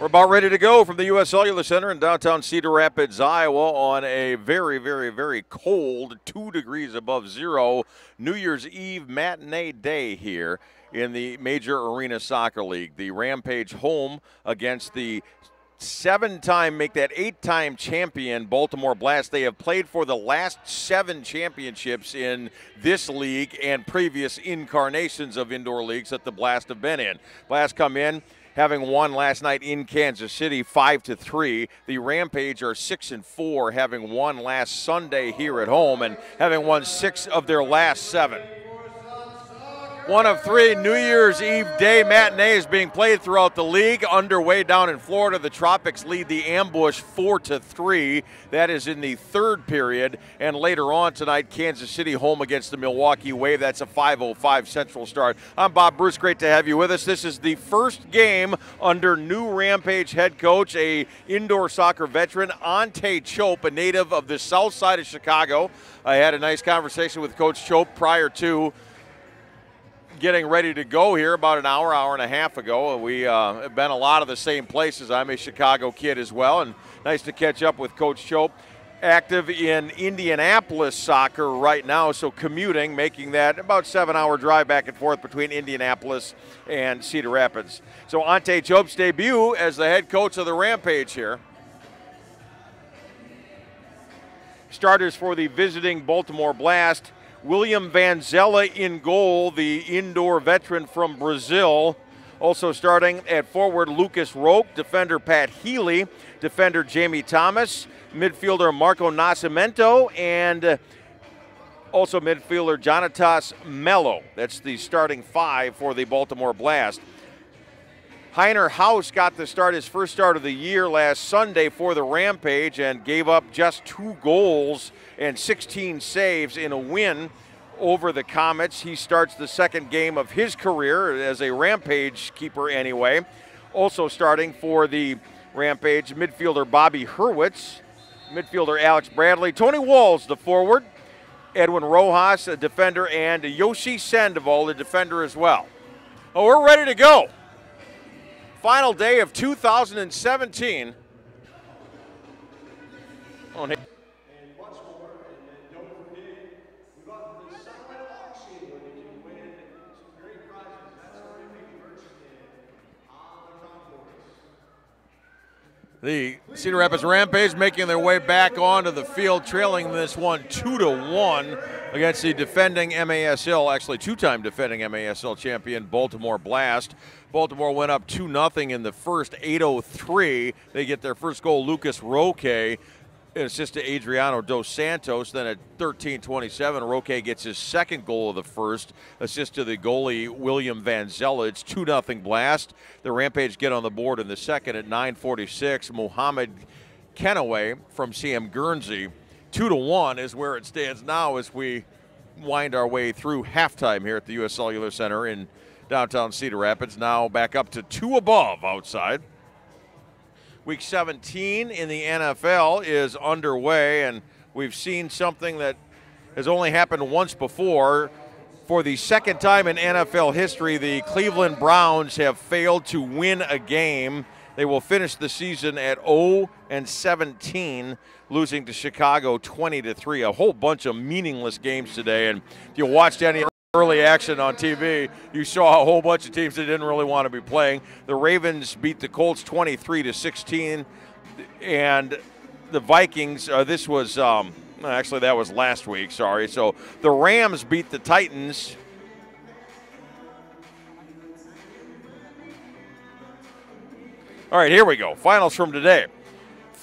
We're about ready to go from the U.S. Cellular Center in downtown Cedar Rapids, Iowa, on a very, very, very cold 2 degrees above zero New Year's Eve matinee day here in the Major Arena Soccer League. The Rampage home against the 7-time, make that 8-time champion Baltimore Blast. They have played for the last 7 championships in this league and previous incarnations of indoor leagues that the Blast have been in. Blast come in having won last night in Kansas City 5-3. The Rampage are 6-4, having won last Sunday here at home and having won 6 of their last 7. One of 3 New Year's Eve day matinees being played throughout the league. Underway down in Florida, the Tropics lead the Ambush 4-3. That is in the 3rd period. And later on tonight, Kansas City home against the Milwaukee Wave. That's a 5:05 Central start. I'm Bob Bruce. Great to have you with us. This is the first game under new Rampage head coach, a indoor soccer veteran, Ante Chope, a native of the south side of Chicago. I had a nice conversation with Coach Chope prior to getting ready to go here about an hour and a half ago. We have been a lot of the same places. I'm a Chicago kid as well, and nice to catch up with Coach Chope. Active in Indianapolis soccer right now, so commuting, making that about 7-hour drive back and forth between Indianapolis and Cedar Rapids. So Ante Chope's debut as the head coach of the Rampage here. Starters for the visiting Baltimore Blast: William Vanzella in goal, the indoor veteran from Brazil. Also starting at forward, Lucas Roque, defender Pat Healy, defender Jamie Thomas, midfielder Marco Nascimento, and also midfielder Jonatas Mello. That's the starting 5 for the Baltimore Blast. Heiner House got the start, his first start of the year last Sunday for the Rampage, and gave up just 2 goals and 16 saves in a win over the Comets. He starts the 2nd game of his career as a Rampage keeper anyway. Also starting for the Rampage, midfielder Bobby Hurwitz, midfielder Alex Bradley, Tony Walls, the forward, Edwin Rojas, a defender, and Yoshi Sandoval, the defender as well. Oh, we're ready to go. Final day of 2017. Oh, hey. And much more. And then don't forget, we got the silent auction where you can win some great prizes. That's the Rampage merch stand on the concourse. The Cedar Rapids Rampage making their way back onto the field, trailing this one 2-1 against the defending MASL, actually 2-time defending MASL champion Baltimore Blast. Baltimore went up 2-0 in the first, 8:03. They get their first goal, Lucas Roque, An assist to Adriano Dos Santos. Then at 13:27, Roque gets his second goal of the first. Assist to the goalie, William Van Zella. It's 2-0 Blast. The Rampage get on the board in the second at 9:46. Mohammed Kenaway from Sam Guernsey. 2-1 is where it stands now as we wind our way through halftime here at the U.S. Cellular Center in downtown Cedar Rapids. Now back up to 2 above outside. Week 17 in the NFL is underway, and we've seen something that has only happened once before. For the second time in NFL history, the Cleveland Browns have failed to win a game. They will finish the season at 0-17, losing to Chicago 20-3. A whole bunch of meaningless games today, and if you watched any early action on TV, you saw a whole bunch of teams that didn't really want to be playing. The Ravens beat the Colts 23-16, and the Vikings, this was, actually that was last week, sorry. So the Rams beat the Titans. All right, here we go. Finals from today.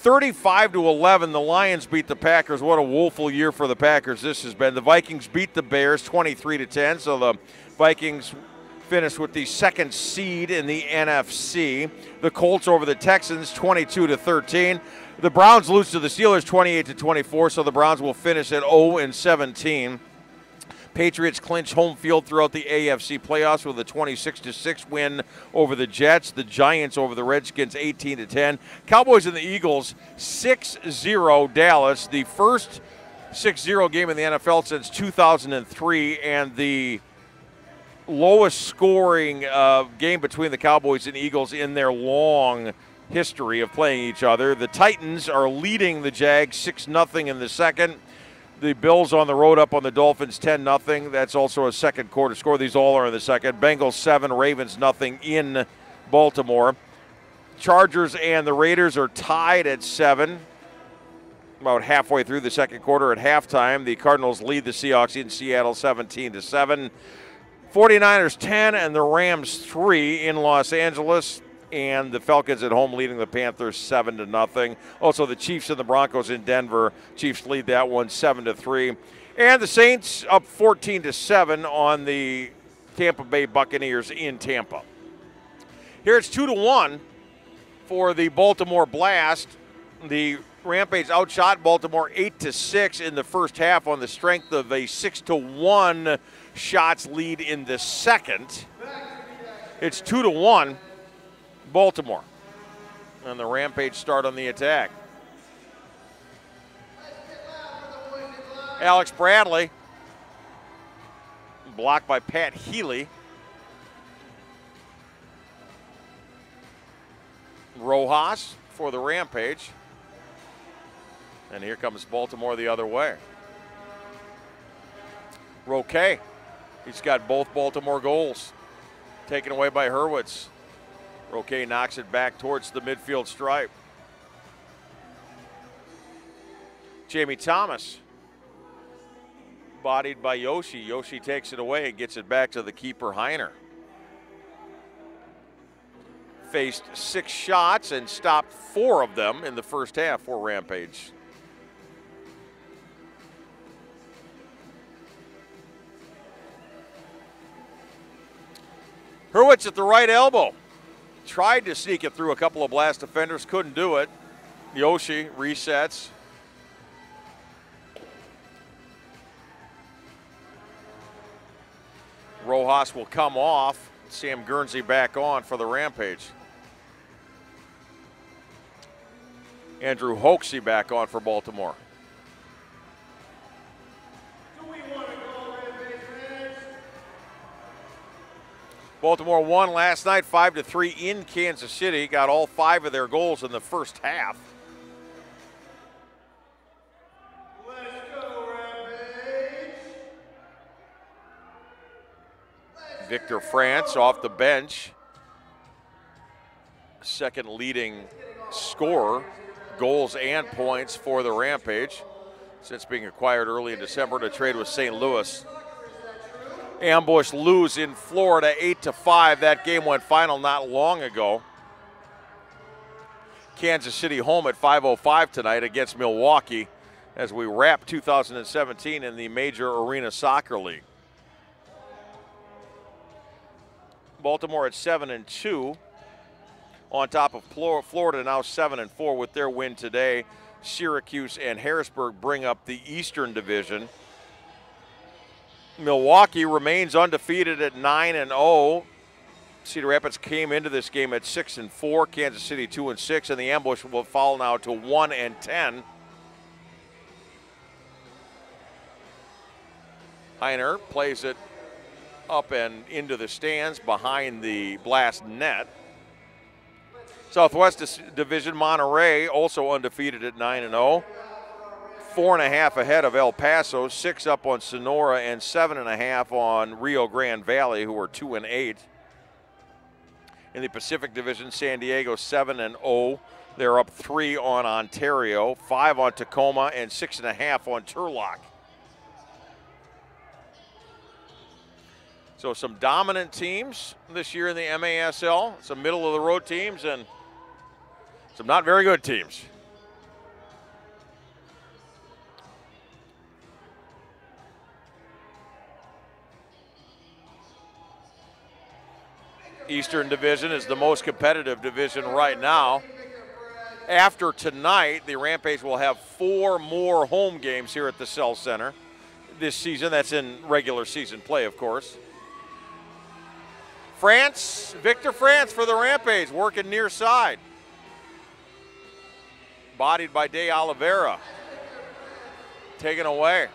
35-11, the Lions beat the Packers. What a woeful year for the Packers this has been. The Vikings beat the Bears 23-10, so the Vikings finished with the second seed in the NFC. The Colts over the Texans 22-13. The Browns lose to the Steelers 28-24, so the Browns will finish at 0-17. Patriots clinch home field throughout the AFC playoffs with a 26-6 win over the Jets. The Giants over the Redskins 18-10. Cowboys and the Eagles 6-0 Dallas. The first 6-0 game in the NFL since 2003, and the lowest scoring game between the Cowboys and Eagles in their long history of playing each other. The Titans are leading the Jags 6-0 in the second. The Bills on the road up on the Dolphins 10-0. That's also a second quarter score. These all are in the second. Bengals 7, Ravens 0 in Baltimore. Chargers and the Raiders are tied at 7. About halfway through the second quarter at halftime. The Cardinals lead the Seahawks in Seattle 17-7. 49ers 10 and the Rams 3 in Los Angeles. And the Falcons at home leading the Panthers 7-0. Also the Chiefs and the Broncos in Denver. Chiefs lead that one 7-3. And the Saints up 14-7 on the Tampa Bay Buccaneers in Tampa. Here it's 2-1 for the Baltimore Blast. The Rampage outshot Baltimore 8-6 in the first half on the strength of a 6-1 shots lead in the second. It's 2-1. Baltimore. And the Rampage start on the attack. Alex Bradley. Blocked by Pat Healy. Rojas for the Rampage. And here comes Baltimore the other way. Roque. He's got both Baltimore goals. Taken away by Hurwitz. Roque knocks it back towards the midfield stripe. Jamie Thomas, bodied by Yoshi. Yoshi takes it away and gets it back to the keeper, Heiner. Faced 6 shots and stopped 4 of them in the first half for Rampage. Hurwitz at the right elbow. Tried to sneak it through a couple of Blast defenders, couldn't do it. Yoshi resets. Rojas will come off. Sam Guernsey back on for the Rampage. Andrew Hoaxie back on for Baltimore. Baltimore won last night 5-3 in Kansas City. Got all 5 of their goals in the first half. Let's go, Rampage. Victor France off the bench. Second leading scorer, goals and points for the Rampage since being acquired early in December to trade with St. Louis. Ambush lose in Florida 8-5. That game went final not long ago. Kansas City home at 5:05 tonight against Milwaukee as we wrap 2017 in the Major Arena Soccer League. Baltimore at 7-2, on top of Florida now 7-4 with their win today. Syracuse and Harrisburg bring up the Eastern Division. Milwaukee remains undefeated at 9-0. Cedar Rapids came into this game at 6-4. Kansas City 2-6, and the ambush will fall now to 1-10. Heiner plays it up and into the stands behind the Blast net. Southwest Division, Monterey also undefeated at 9-0. 4.5 ahead of El Paso, 6 up on Sonora, and 7.5 on Rio Grande Valley, who are 2-8. In the Pacific Division, San Diego 7-0. They're up 3 on Ontario, 5 on Tacoma, and 6.5 on Turlock. So some dominant teams this year in the MASL, some middle of the road teams, and some not very good teams. Eastern Division is the most competitive division right now. After tonight, the Rampage will have 4 more home games here at the Cell Center this season. That's in regular season play, of course. France, Victor France for the Rampage, working near side. Bodied by De Oliveira. Taken away.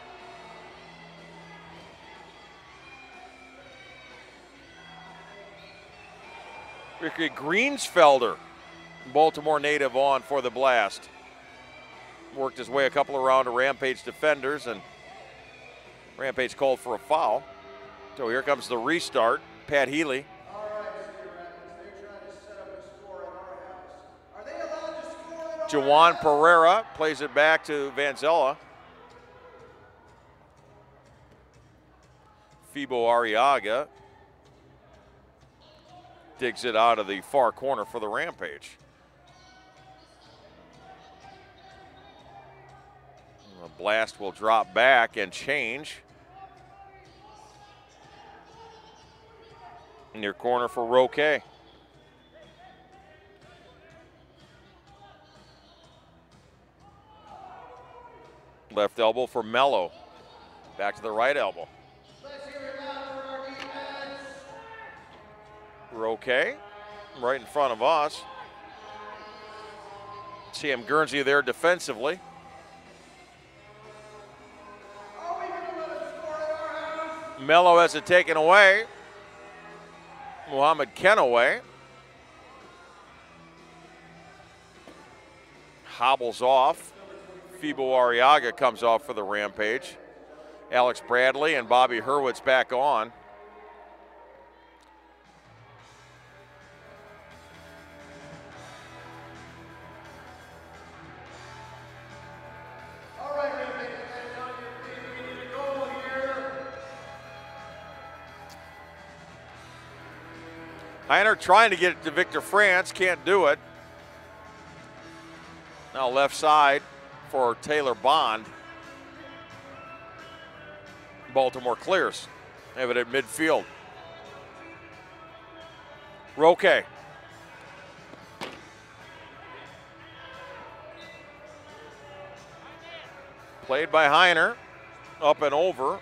Ricky Greensfelder, Baltimore native, on for the Blast. Worked his way a couple around to Rampage defenders, and Rampage called for a foul. So here comes the restart. Pat Healy. Jawan Pereira plays it back to Vanzella. Fibo Arriaga digs it out of the far corner for the Rampage. The Blast will drop back and change. Near corner for Roque. Left elbow for Mello. Back to the right elbow. Roque, right in front of us. Sam Guernsey there defensively. Mello has it taken away. Mohamed Kenaway hobbles off. Fibo Arriaga comes off for the Rampage. Alex Bradley and Bobby Hurwitz back on. Heiner trying to get it to Victor France, can't do it. Now left side for Taylor Bond. Baltimore clears. Have it at midfield. Roque. Played by Heiner. Up and over.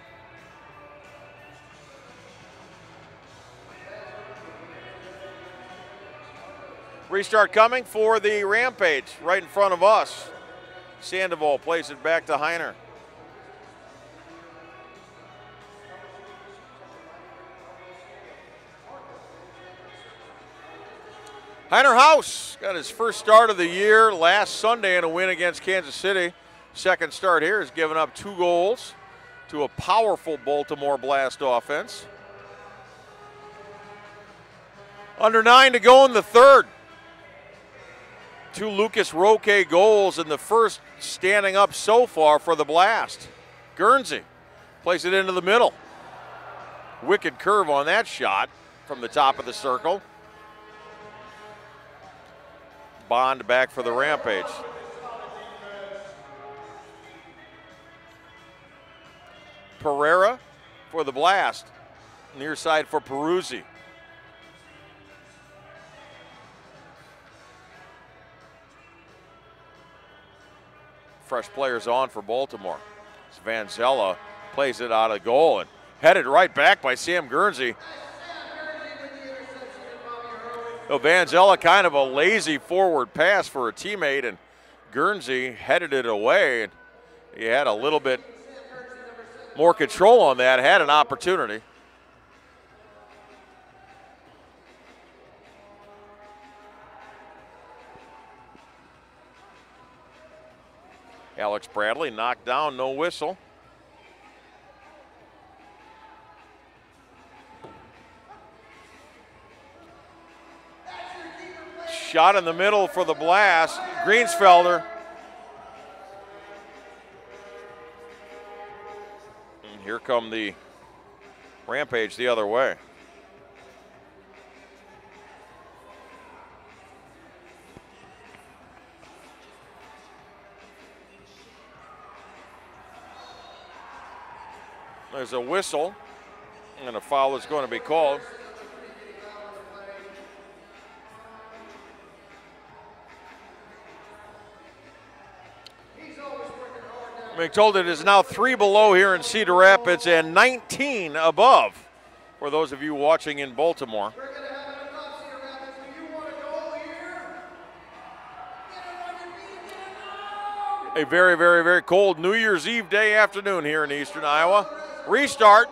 Restart coming for the Rampage right in front of us. Sandoval plays it back to Heiner. Heiner House got his first start of the year last Sunday in a win against Kansas City. Second start here has given up 2 goals to a powerful Baltimore Blast offense. Under 9 to go in the third. 2 Lucas Roque goals, and the first standing up so far for the Blast. Guernsey plays it into the middle. Wicked curve on that shot from the top of the circle. Bond back for the Rampage. Pereira for the Blast. Near side for Peruzzi. Fresh players on for Baltimore. Vanzella plays it out of goal and headed right back by Sam Guernsey. So Vanzella kind of a lazy forward pass for a teammate, and Guernsey headed it away. And he had a little bit more control on that, had an opportunity. Alex Bradley knocked down, no whistle. Shot in the middle for the Blast, Greensfelder. And here come the Rampage the other way. There's a whistle, and a foul is going to be called. Being told it is now 3 below here in Cedar Rapids and 19 above for those of you watching in Baltimore. A very, very, very cold New Year's Eve day afternoon here in eastern Iowa. Restart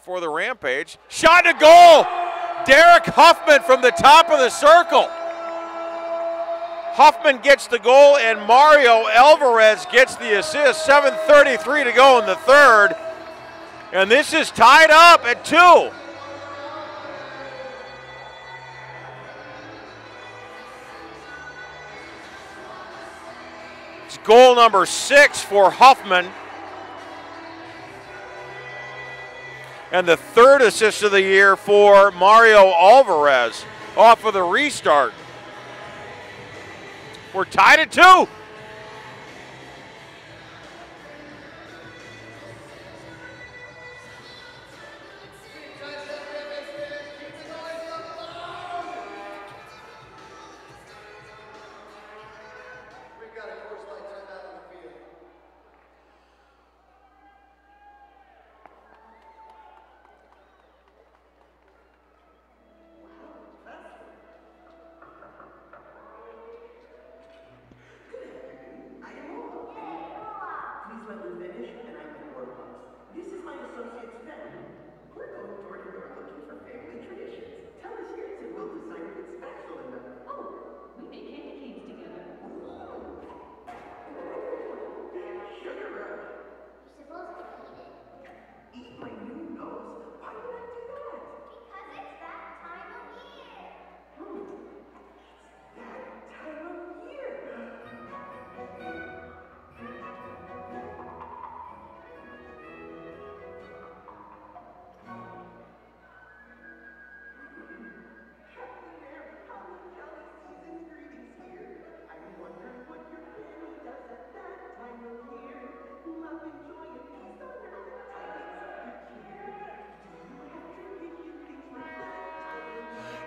for the Rampage. Shot to goal! Derek Huffman from the top of the circle. Huffman gets the goal and Mario Alvarez gets the assist. 7:33 to go in the third. And this is tied up at 2. It's goal number 6 for Huffman. And the third assist of the year for Mario Alvarez off of the restart. We're tied at 2.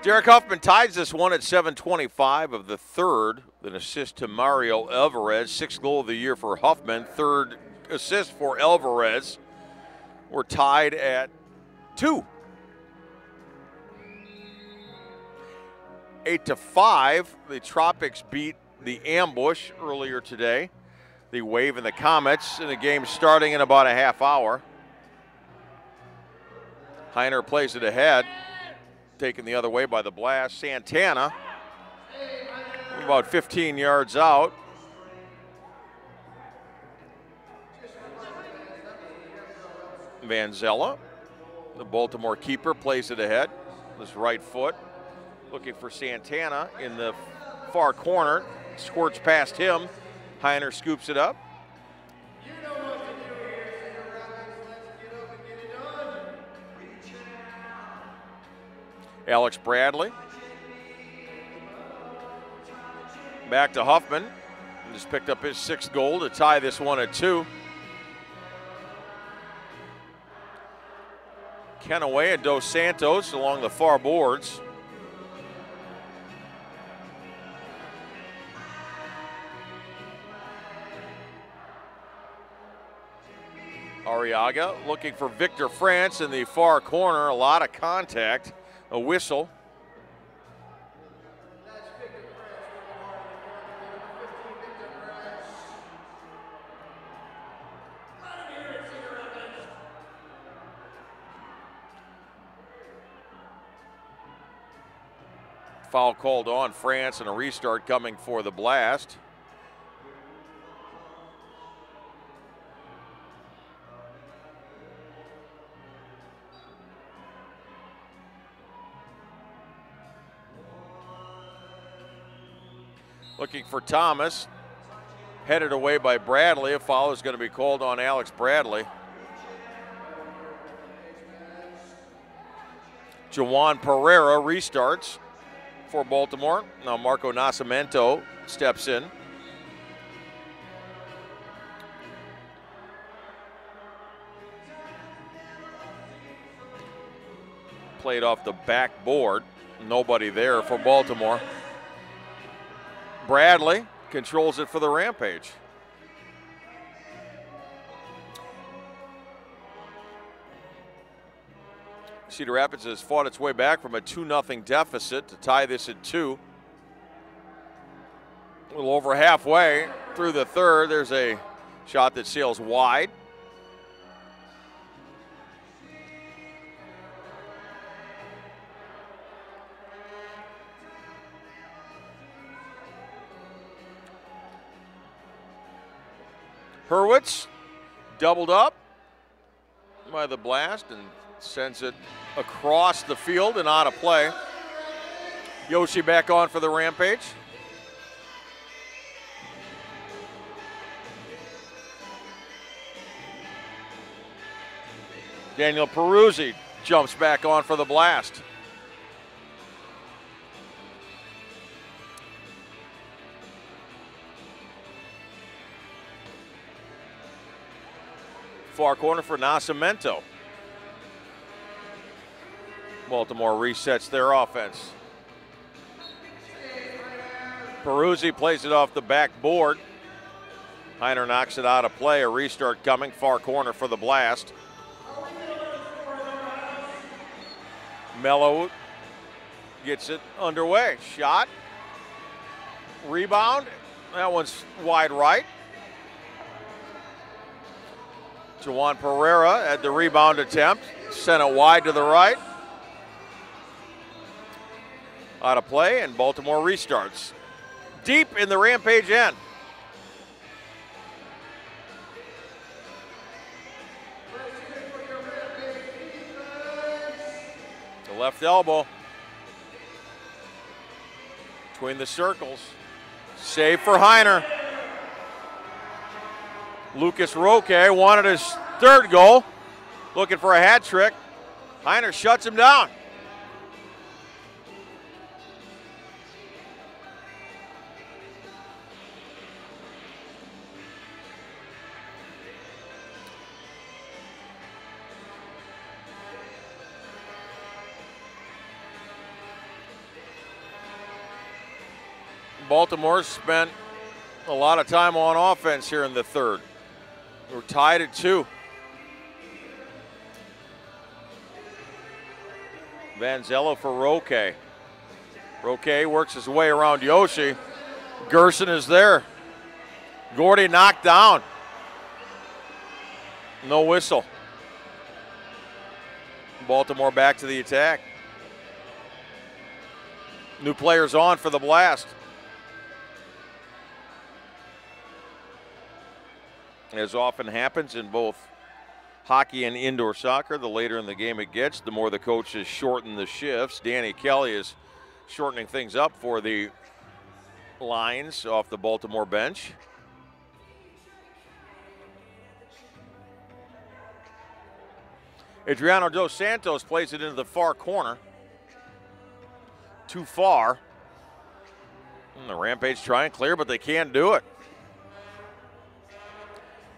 Derek Huffman ties this one at 7:25 of the third. An assist to Mario Alvarez. 6th goal of the year for Huffman. 3rd assist for Alvarez. We're tied at 2. 8-5. The Tropics beat the Ambush earlier today. The Wave and the Comets in the game starting in about a half hour. Heiner plays it ahead. Taken the other way by the Blast. Santana about 15 yards out. Vanzella, the Baltimore keeper, plays it ahead. This right foot. Looking for Santana in the far corner. Squirts past him. Heiner scoops it up. Alex Bradley Back to Huffman. Just picked up his 6th goal to tie this one at 2. Kenaway and Dos Santos along the far boards. Arriaga looking for Victor France in the far corner. A lot of contact. A whistle. Foul called on France and a restart coming for the Blast. Looking for Thomas, headed away by Bradley. A foul is going to be called on Alex Bradley. Juwan Pereira restarts for Baltimore. Now Marco Nascimento steps in. Played off the backboard. Nobody there for Baltimore. Bradley controls it for the Rampage. Cedar Rapids has fought its way back from a 2-0 deficit to tie this at 2. A little over halfway through the third. There's a shot that sails wide. Hurwitz doubled up by the Blast and sends it across the field and out of play. Yoshi back on for the Rampage. Daniel Peruzzi jumps back on for the Blast. Far corner for Nascimento. Baltimore resets their offense. Peruzzi plays it off the backboard. Heiner knocks it out of play. A restart coming. Far corner for the Blast. Mello gets it underway. Shot. Rebound. That one's wide right. Juwan Pereira had the rebound attempt. Sent it wide to the right. Out of play, and Baltimore restarts. Deep in the Rampage end. The left elbow. Between the circles. Save for Heiner. Lucas Roque wanted his 3rd goal. Looking for a hat trick. Heiner shuts him down. Baltimore spent a lot of time on offense here in the third. We're tied at 2. Vanzello for Roque. Roque works his way around Yoshi. Gerson is there. Gordy knocked down. No whistle. Baltimore back to the attack. New players on for the Blast. As often happens in both hockey and indoor soccer, the later in the game it gets, the more the coaches shorten the shifts. Danny Kelly is shortening things up for the Lions off the Baltimore bench. Adriano Dos Santos plays it into the far corner. Too far. The Rampage try and clear, but they can't do it.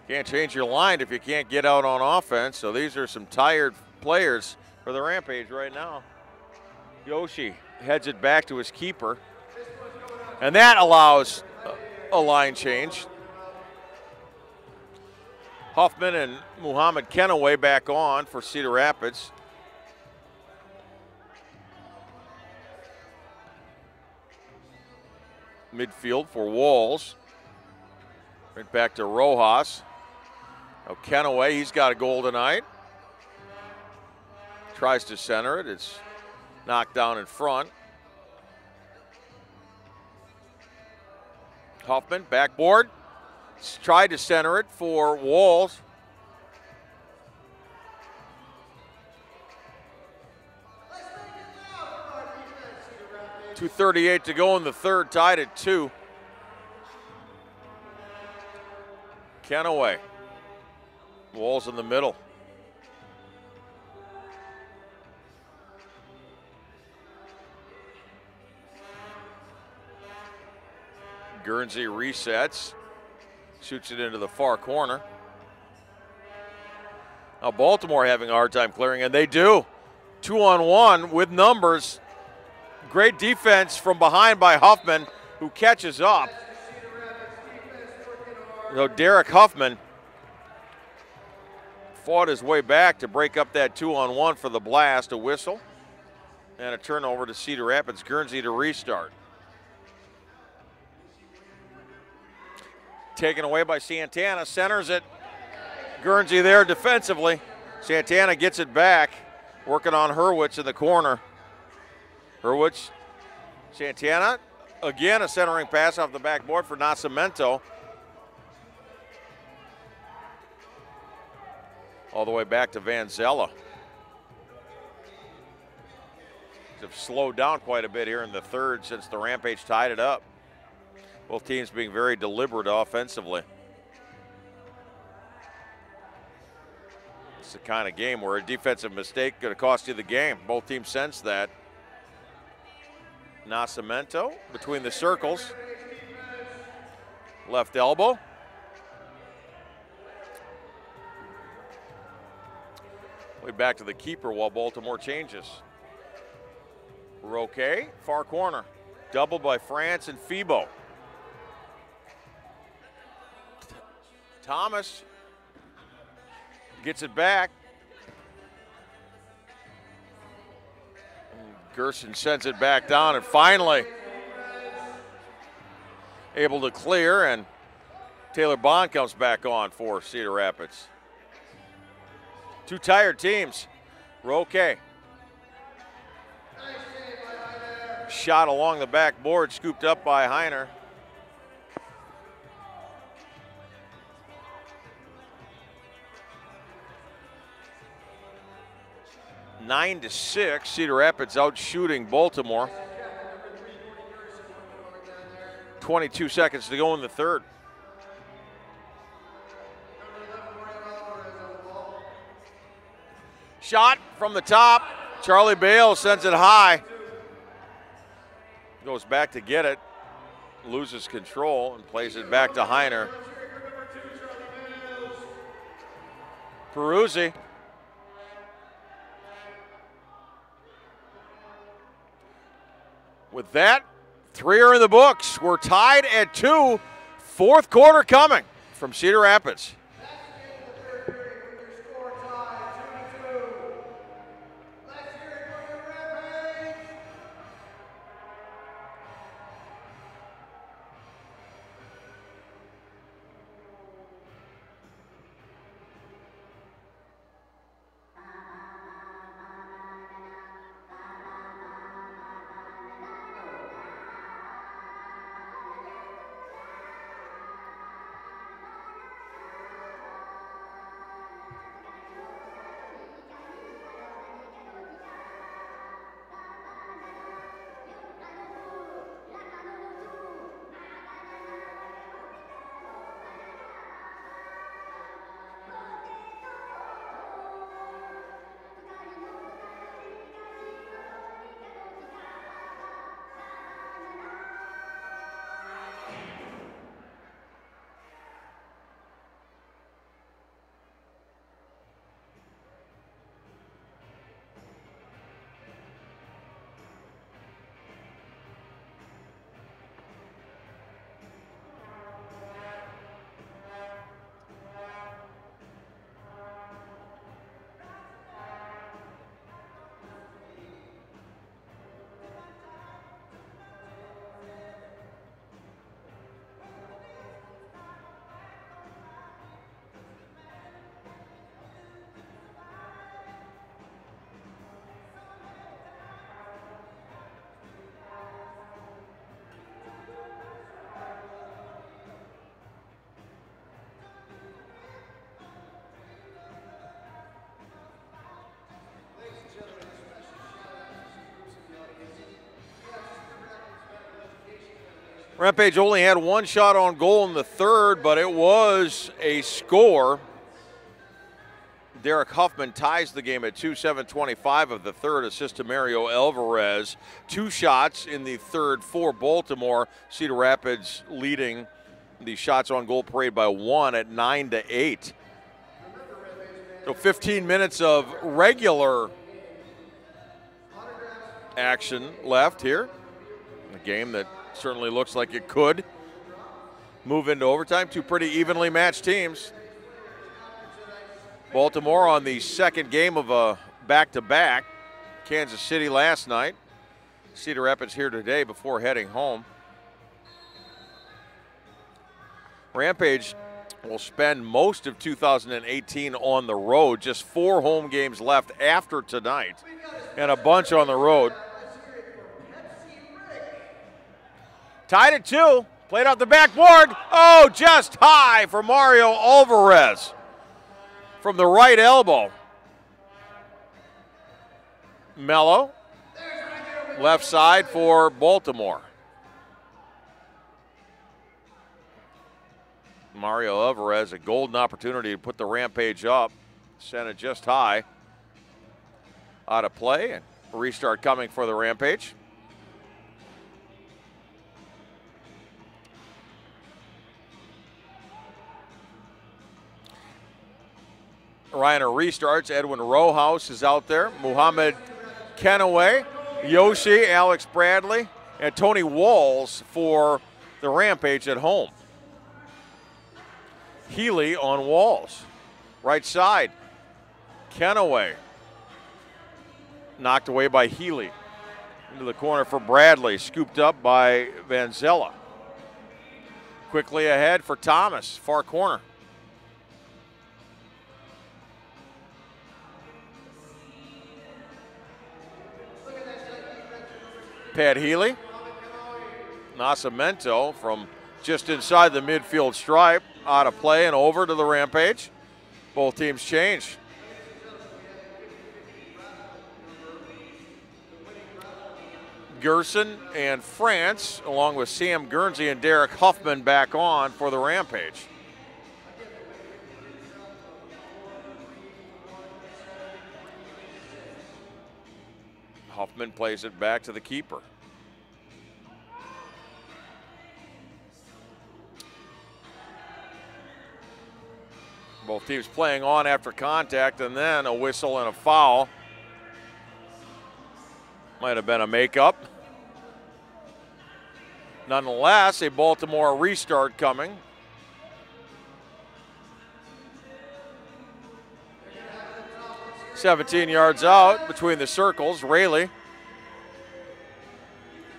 Can't change your line if you can't get out on offense. So these are some tired players for the Rampage right now. Yoshi heads it back to his keeper. And that allows a line change. Huffman and Muhammad Kenaway back on for Cedar Rapids. Midfield for Walls. Right back to Rojas. Now Kenaway, he's got a goal tonight. Tries to center it. It's knocked down in front. Huffman, backboard. Tried to center it for Walls. .238 to go in the third, tied at 2. Kenaway. Walls in the middle. Guernsey resets. Shoots it into the far corner. Now Baltimore having a hard time clearing, and they do. 2-on-1 with numbers. Great defense from behind by Huffman, who catches up. So Derek Huffman fought his way back to break up that 2-on-1 for the blast, a whistle, and a turnover to Cedar Rapids. Guernsey to restart. Taken away by Santana, centers it. Guernsey there defensively. Santana gets it back, working on Hurwitz in the corner. Hurwitz, Santana, again a centering pass off the backboard for Nascimento. All the way back to Van Zella. They've slowed down quite a bit here in the third since the Rampage tied it up. Both teams being very deliberate offensively. It's the kind of game where a defensive mistake going to cost you the game. Both teams sense that. Nascimento between the circles. Left elbow. Way back to the keeper while Baltimore changes. Roque, far corner. Doubled by France and Febo. Thomas gets it back. Gerson sends it back down, and finally able to clear, and Taylor Bond comes back on for Cedar Rapids. Two tired teams. Roque. Shot along the backboard, scooped up by Heiner. Nine to 6, Cedar Rapids out shooting Baltimore. 22 seconds to go in the third. Shot from the top. Charlie Bale sends it high. Goes back to get it. Loses control and plays it back to Heiner. Peruzzi. With that, 3 are in the books. We're tied at 2. Fourth quarter coming from Cedar Rapids. Rampage only had one shot on goal in the third, but it was a score. Derek Huffman ties the game at 2:7:25 of the third, assist to Mario Alvarez. 2 shots in the third for Baltimore. Cedar Rapids leading the shots on goal parade by 1 at 9-8. So 15 minutes of regular action left here. A game that certainly looks like it could move into overtime. 2 pretty evenly matched teams. Baltimore on the second game of a back-to-back. Kansas City last night. Cedar Rapids here today before heading home. Rampage will spend most of 2018 on the road. Just 4 home games left after tonight and a bunch on the road. Tied at 2. Played off the backboard. Oh, just high for Mario Alvarez from the right elbow. Mello, left side for Baltimore. Mario Alvarez, a golden opportunity to put the Rampage up. Sent it just high. Out of play, and a restart coming for the Rampage. Ryan restarts. Edwin Rojas is out there. Muhammad Kenaway, Yoshi, Alex Bradley, and Tony Walls for the Rampage at home. Healy on Walls. Right side. Kenaway. Knocked away by Healy. Into the corner for Bradley. Scooped up by Vanzella. Quickly ahead for Thomas. Far corner. Pat Healy. Nascimento from just inside the midfield stripe. Out of play and over to the Rampage. Both teams change. Gerson and France, along with Sam Guernsey and Derek Huffman, back on for the Rampage. Huffman plays it back to the keeper. Both teams playing on after contact, and then a whistle and a foul. Might have been a makeup. Nonetheless, a Baltimore restart coming. "17 yards out between the circles. Rayleigh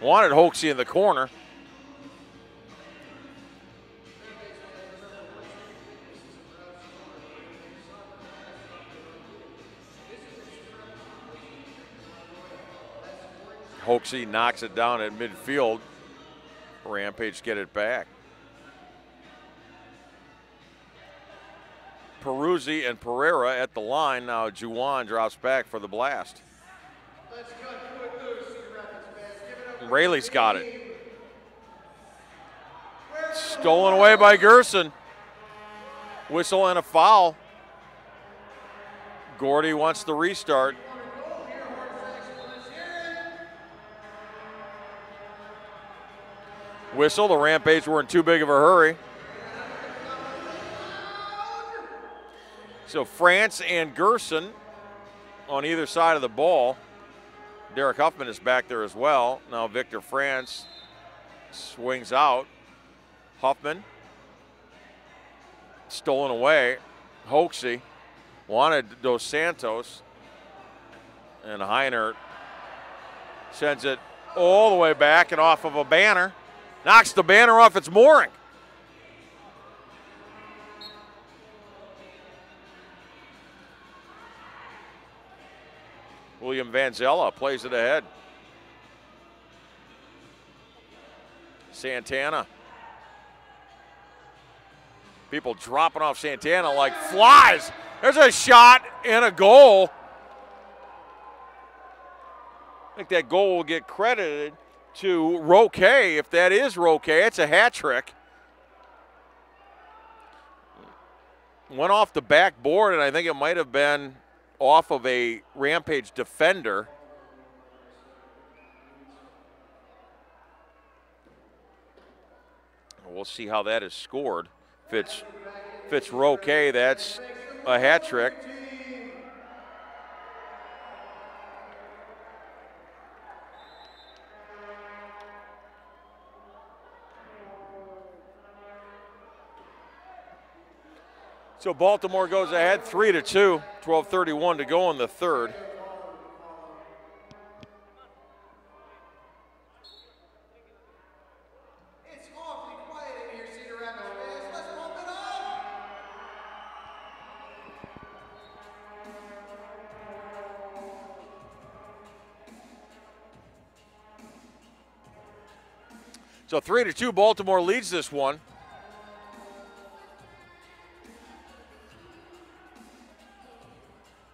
wanted Hoaxie in the corner. Hoaxie knocks it down at midfield. Rampage get it back. Peruzzi and Pereira at the line. Now Juwan drops back for the blast. Rayleigh's got it. Stolen away by Gerson. Whistle and a foul. Gordy wants the restart. Whistle, the Rampage were in too big of a hurry. So France and Gerson on either side of the ball. Derek Huffman is back there as well. Now Victor France swings out. Huffman stolen away. Hoaxie wanted Dos Santos. And Heiner sends it all the way back and off of a banner. Knocks the banner off its mooring. William Vanzella plays it ahead. Santana. People dropping off Santana like flies. There's a shot and a goal. I think that goal will get credited to Roque. If that is Roque, it's a hat trick. Went off the backboard, and I think it might have been off of a Rampage defender. We'll see how that is scored. If it's Roque, that's a hat trick. So Baltimore goes ahead 3-2, 12:31 to go in the third. It's awfully quiet in here, Cedar Rapids fans. Let's pump it up! So 3-2, Baltimore leads this one.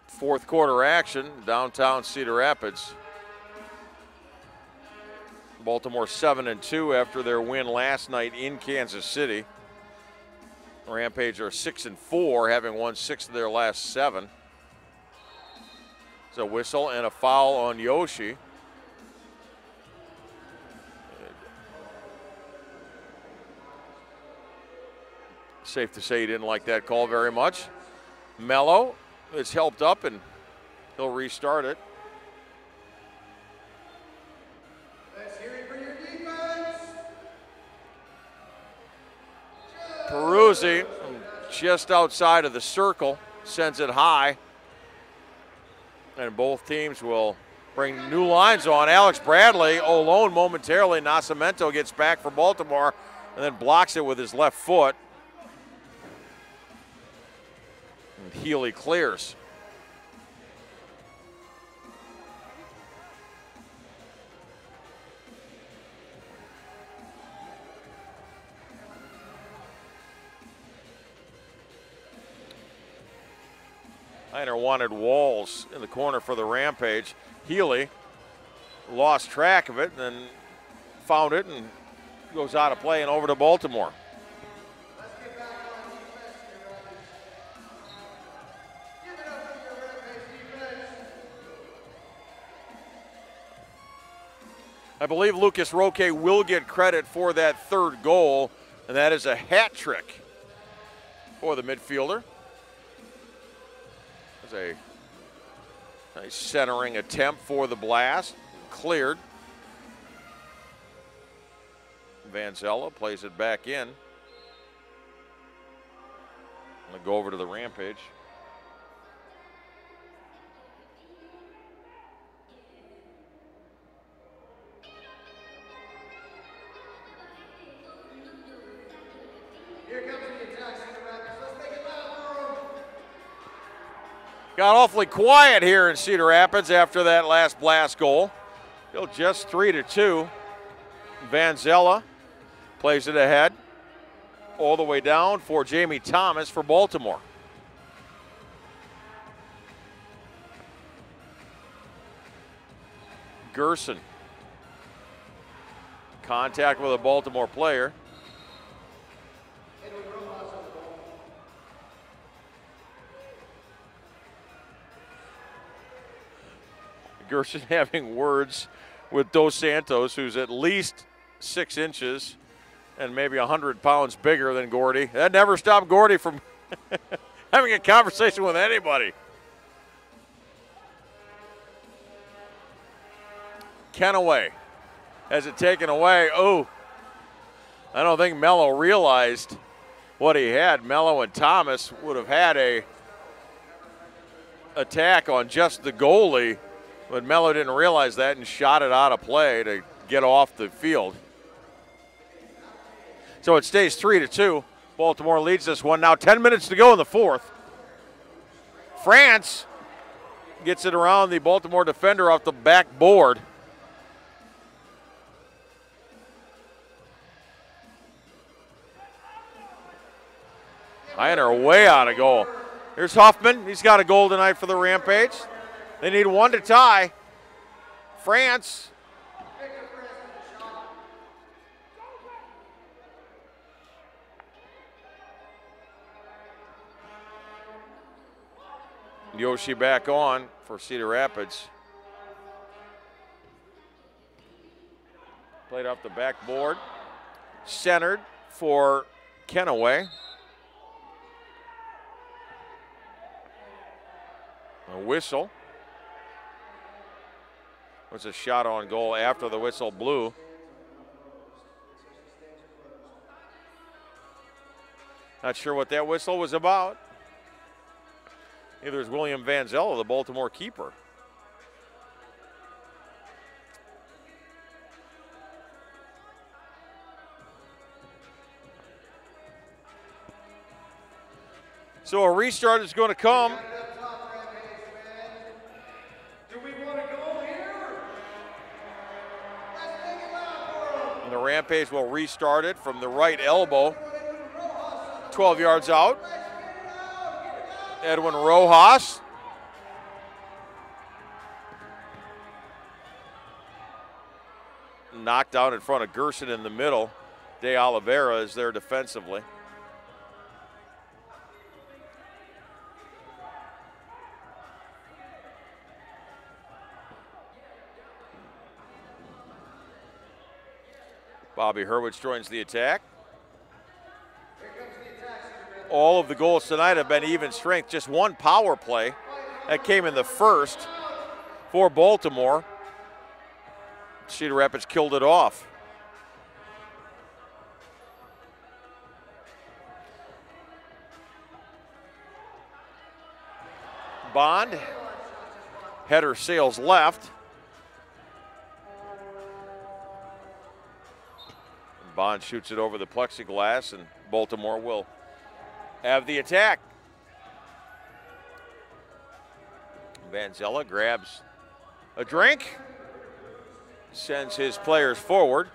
Fourth quarter action, downtown Cedar Rapids. Baltimore 7-2 after their win last night in Kansas City. Rampage are 6-4, having won 6 of their last 7. It's a whistle and a foul on Yoshi. Safe to say he didn't like that call very much. Mello is helped up and he'll restart it. Let's hear it for your defense. Peruzzi just outside of the circle, sends it high. And both teams will bring new lines on. Alex Bradley alone momentarily. Nascimento gets back for Baltimore and then blocks it with his left foot. And Healy clears. Heiner wanted Walls in the corner for the Rampage. Healy lost track of it and then found it and goes out of play and over to Baltimore. Let's get back on defense here, Rapids. Give it up for your Rampage defense. I believe Lucas Roque will get credit for that third goal, and that is a hat trick for the midfielder. A nice centering attempt for the blast. Cleared. Vanzella plays it back in. Gonna go over to the Rampage. Here comes the attack, Cedar Rapids. Let's make it loud for 'em. Got awfully quiet here in Cedar Rapids after that last blast goal. Still just 3-2. Vanzella plays it ahead. All the way down for Jamie Thomas for Baltimore. Gerson. Contact with a Baltimore player. Gerson having words with Dos Santos, who's at least 6 inches and maybe 100 pounds bigger than Gordy. That never stopped Gordy from having a conversation with anybody. Kenaway has it taken away. Oh, I don't think Mello realized what he had. Mello and Thomas would have had a attack on just the goalie, but Mello didn't realize that and shot it out of play to get off the field. So it stays 3-2. Baltimore leads this one. Now 10 minutes to go in the fourth. France gets it around the Baltimore defender off the backboard. Heiner way out of goal. Here's Huffman. He's got a goal tonight for the Rampage. They need one to tie. France Yoshi back on for Cedar Rapids. Played off the backboard. Centered for Kenaway. A whistle. Was a shot on goal after the whistle blew. Not sure what that whistle was about. Either is William Vanzella, the Baltimore keeper. So a restart is going to come. Do we want to go here? Let's make it loud for 'em. And the Rampage will restart it from the right elbow. 12 yards out. Edwin Rojas. Knocked down in front of Gerson in the middle. De Oliveira is there defensively. Bobby Hurwitz joins the attack. All of the goals tonight have been even strength. Just one power play that came in the first for Baltimore. Cedar Rapids killed it off. Bond. Header sails left. Bond shoots it over the plexiglass, and Baltimore will have the attack. Vanzella grabs a drink, sends his players forward,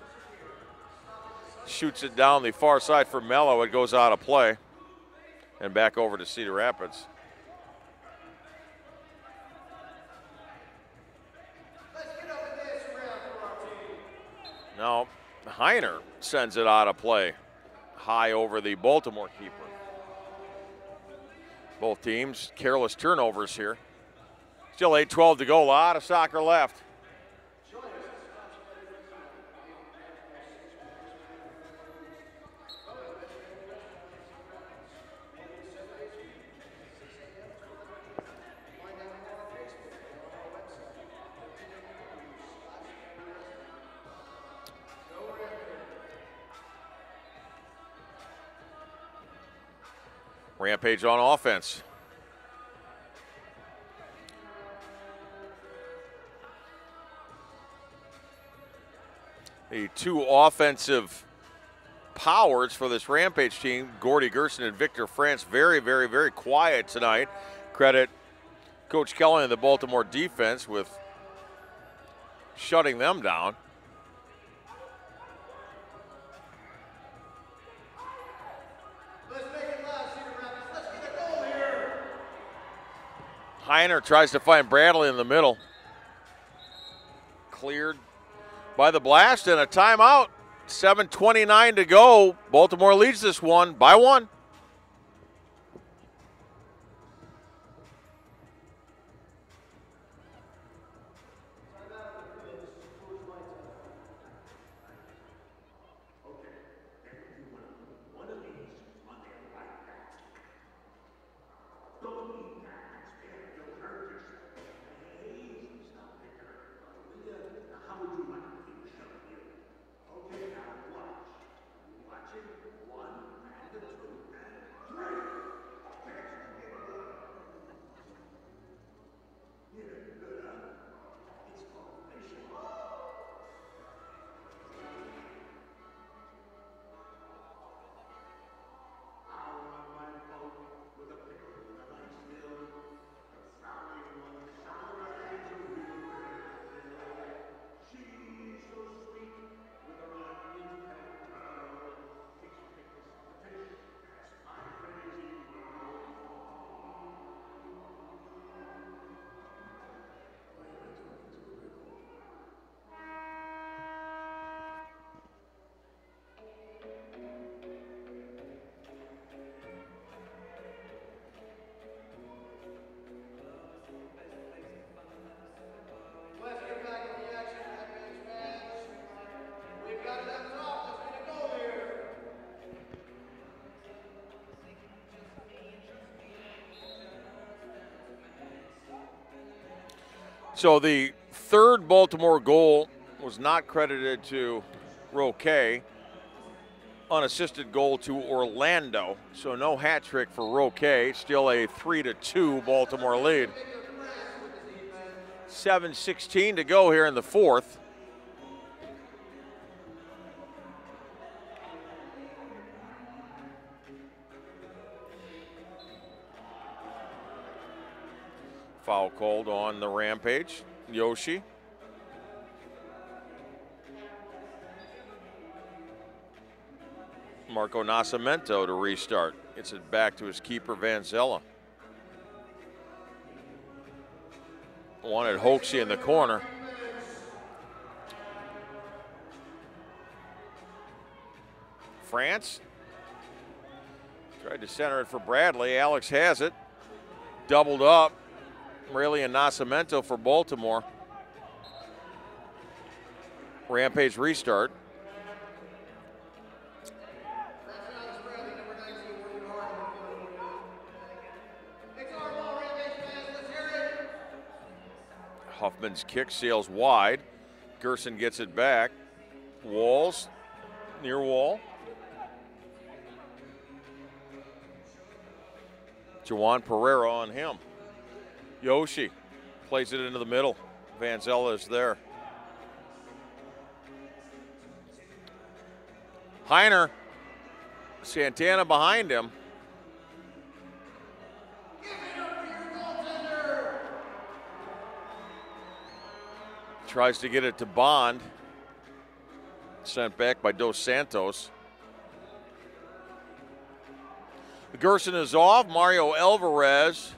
shoots it down the far side for Mello. It goes out of play and back over to Cedar Rapids. Now, Heiner sends it out of play, high over the Baltimore keeper. Both teams, careless turnovers here. Still 8:12 to go, a lot of soccer left. Rampage on offense. The two offensive powers for this Rampage team, Gordy Gerson and Victor France, very, very, very quiet tonight. Credit Coach Kelly and the Baltimore defense with shutting them down. Heiner tries to find Bradley in the middle. Cleared by the blast and a timeout. 7:29 to go. Baltimore leads this one by one. So the third Baltimore goal was not credited to Roque. Unassisted goal to Orlando. So no hat trick for Roque. Still a 3-2 Baltimore lead. 7:16 to go here in the fourth. Foul called on the Rampage. Yoshi. Marco Nascimento to restart. Gets it back to his keeper, Vanzella. Wanted Hoaxie in the corner. France. Tried to center it for Bradley. Alex has it. Doubled up. Rayleigh and Nascimento for Baltimore. Rampage restart. Huffman's kick sails wide. Gerson gets it back. Walls, near wall. Juwan Pereira on him. Yoshi plays it into the middle. Vanzella is there. Heiner, Santana behind him. Tries to get it to Bond. Sent back by Dos Santos. Gerson is off. Mario Alvarez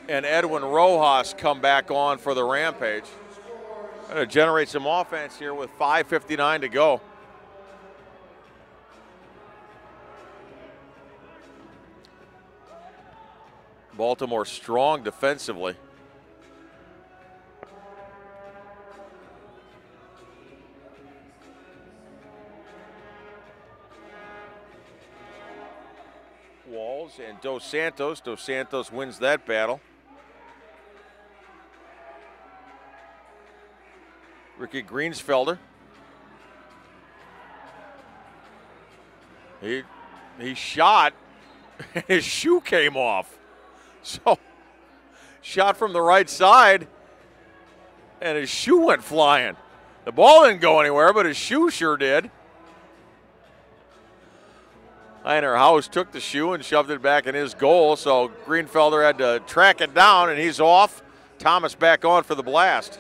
and Edwin Rojas come back on for the Rampage. Going to generate some offense here with 5:59 to go. Baltimore strong defensively. Walls and Dos Santos. Dos Santos wins that battle. Ricky Greensfelder. He shot and his shoe came off. So, shot from the right side and his shoe went flying. The ball didn't go anywhere, but his shoe sure did. Heiner House took the shoe and shoved it back in his goal, so Greenfelder had to track it down, and he's off. Thomas back on for the blast.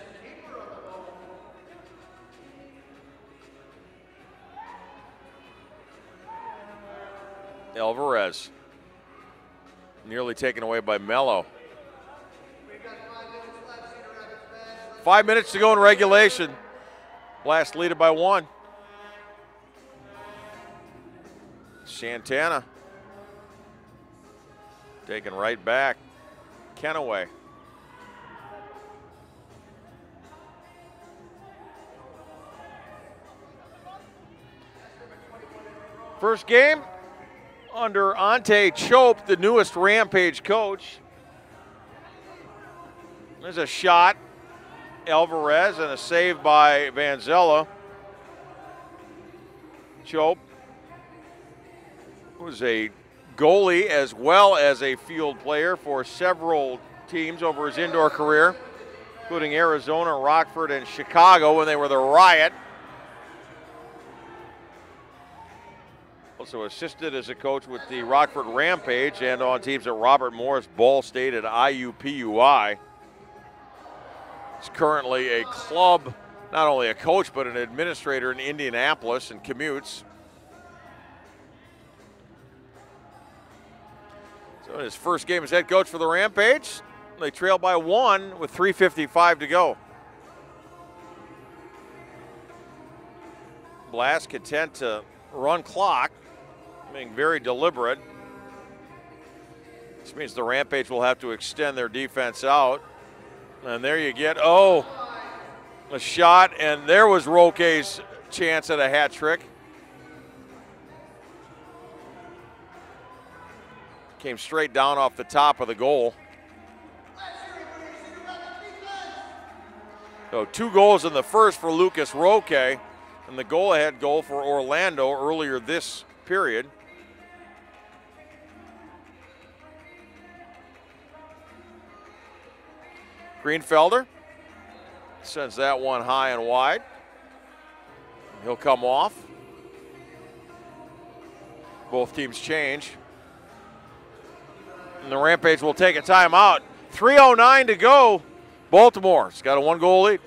Alvarez. Nearly taken away by Mello. 5 minutes to go in regulation. Blast leaded by 1. Santana taken right back. Kenaway. First game under Ante Chope, the newest Rampage coach. There's a shot. Alvarez and a save by Vanzella. Chope was a goalie as well as a field player for several teams over his indoor career, including Arizona, Rockford, and Chicago when they were the Riot. Also assisted as a coach with the Rockford Rampage and on teams at Robert Morris, Ball State, and IUPUI. He's currently a club, not only a coach, but an administrator in Indianapolis and commutes. So in his first game as head coach for the Rampage, they trail by 1 with 3:55 to go. Blast content to run clock, being very deliberate. This means the Rampage will have to extend their defense out. And there you get, a shot, and there was Roque's chance at a hat trick. Came straight down off the top of the goal. So 2 goals in the first for Lucas Roque, and the goal-ahead goal for Orlando earlier this period. Greenfelder sends that one high and wide. He'll come off. Both teams change. And the Rampage will take a timeout. 3:09 to go. Baltimore's got a 1-goal lead.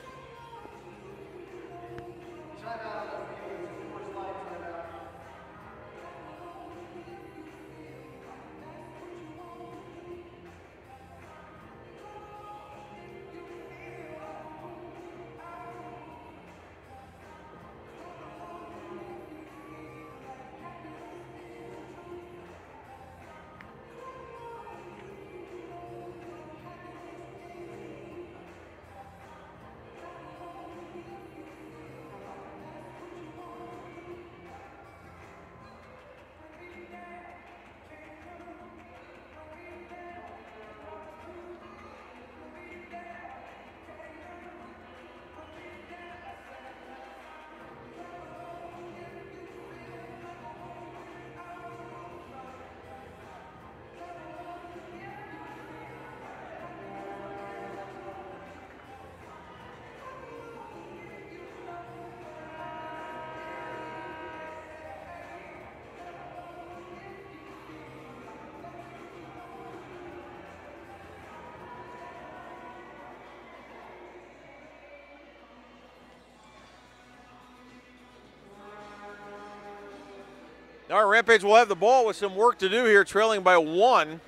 All right, Rampage will have the ball with some work to do here, trailing by 1.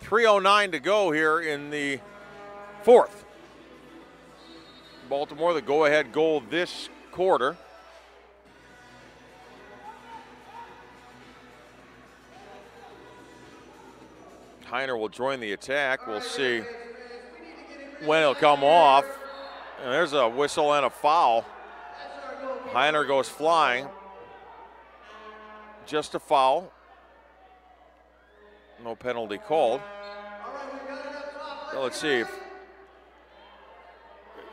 3:09 to go here in the 4th. Baltimore, the go-ahead goal this quarter. Heiner will join the attack. We'll see when he'll come off. And there's a whistle and a foul. Heiner goes flying. Just a foul. No penalty called. So let's see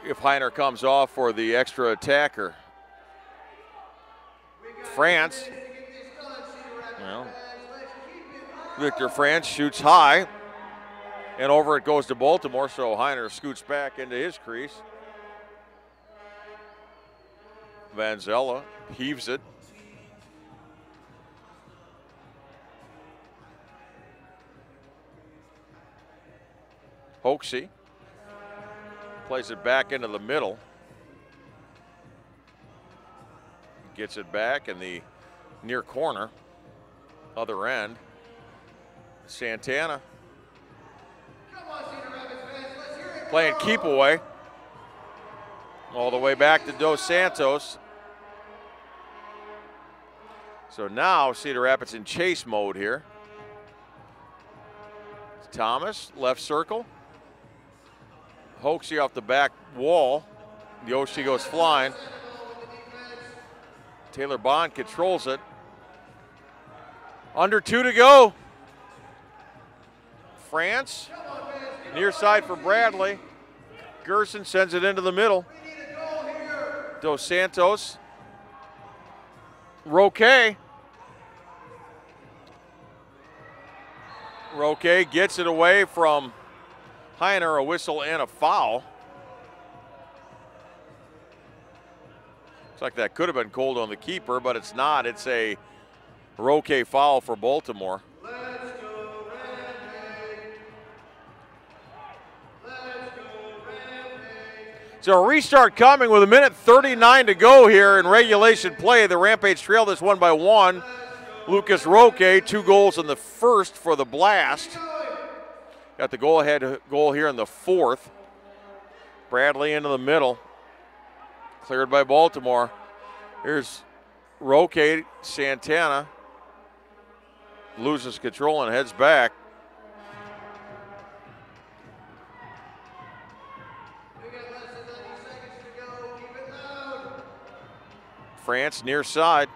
if Heiner comes off for the extra attacker. France. Well, Victor France shoots high, and over it goes to Baltimore, so Heiner scoots back into his crease. Van Zella heaves it. Hoaxie plays it back into the middle. Gets it back in the near corner, other end. Santana playing keep away all the way back to Dos Santos. So now Cedar Rapids in chase mode here. Thomas, left circle. Hoaxie off the back wall. Yoshi goes flying. Taylor Bond controls it. Under 2 to go. France, near side for Bradley. Gerson sends it into the middle. Dos Santos. Roque. Roque gets it away from Heiner, a whistle and a foul. Looks like that could have been called on the keeper, but it's not. It's a Roque foul for Baltimore. So a restart coming with 1:39 to go here in regulation play. The Rampage trail this one by 1. Lucas Roque, 2 goals in the first for the Blast. Got the goal-ahead goal here in the 4th. Bradley into the middle. Cleared by Baltimore. Here's Roque. Santana loses control and heads back. France near side.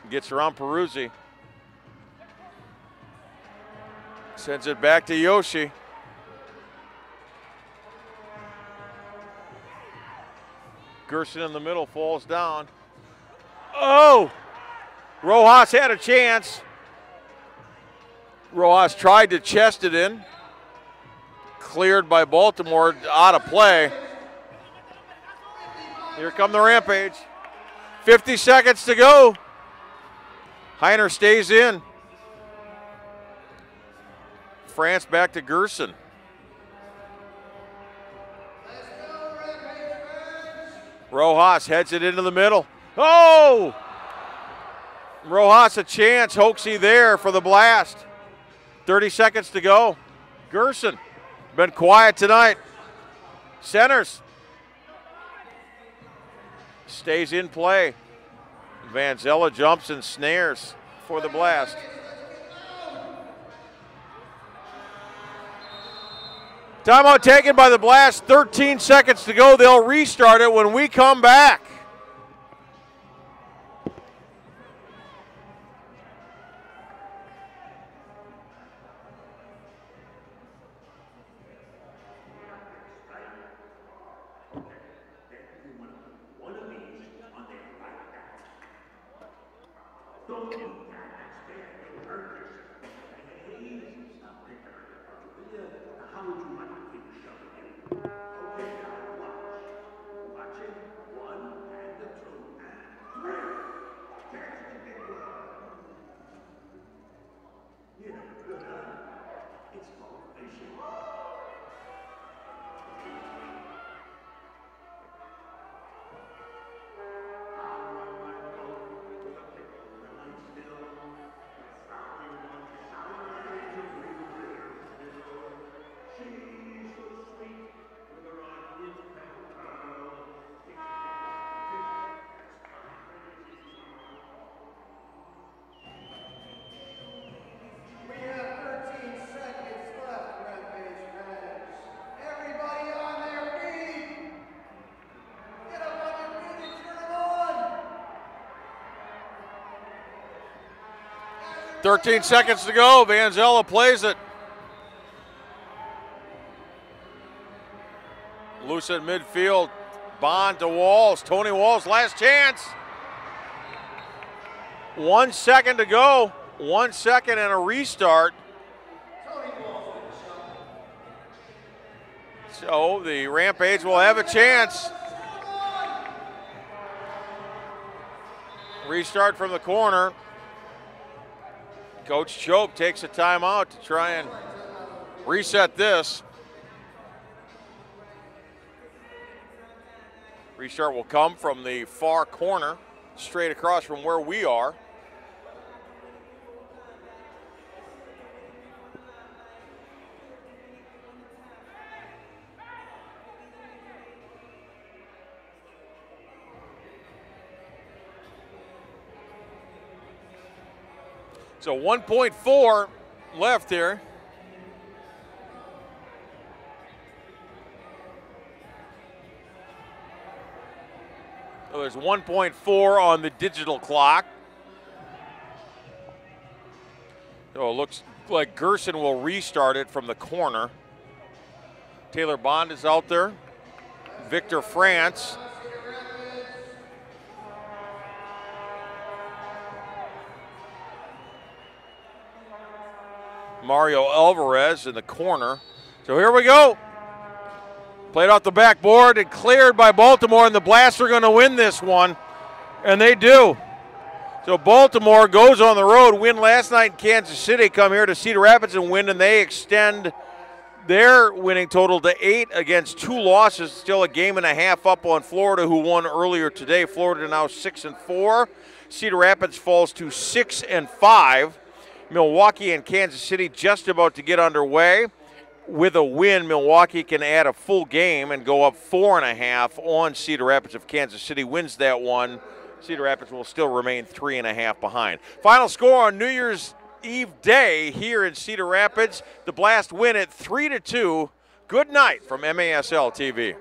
Gets around Peruzzi. Sends it back to Yoshi. Gerson in the middle falls down. Oh! Rojas had a chance. Rojas tried to chest it in. Cleared by Baltimore, out of play. Here come the Rampage. 50 seconds to go. Heiner stays in. France back to Gerson. Rojas heads it into the middle. Oh! Rojas a chance. Hoaxie there for the blast. 30 seconds to go. Gerson, been quiet tonight. Centers. Stays in play. Vanzella jumps and snares for the blast. Timeout taken by the Blast. 13 seconds to go. They'll restart it when we come back. Everybody on their feet! Get up on your feet and turn them on! 13 seconds to go. Vanzella plays it. Loose at midfield. Bond to Walls. Tony Walls, last chance. 1 second to go. 1 second and a restart. So the Rampage will have a chance. Restart from the corner. Coach Chope takes a timeout to try and reset this. Restart will come from the far corner, straight across from where we are. So 1.4 left here. So there's 1.4 on the digital clock. So it looks like Gerson will restart it from the corner. Taylor Bond is out there. Victor France. Mario Alvarez in the corner. So here we go. Played off the backboard and cleared by Baltimore, and the Blast are going to win this one, and they do. So Baltimore goes on the road, win last night in Kansas City, come here to Cedar Rapids and win, and they extend their winning total to 8 against 2 losses. Still a game and a half up on Florida, who won earlier today. Florida now 6-4. Cedar Rapids falls to 6-5. Milwaukee and Kansas City just about to get underway. With a win, Milwaukee can add a full game and go up 4.5 on Cedar Rapids. If Kansas City wins that one, Cedar Rapids will still remain 3.5 behind. Final score on New Year's Eve day here in Cedar Rapids. The Blast win it 3-2. Good night from MASL TV.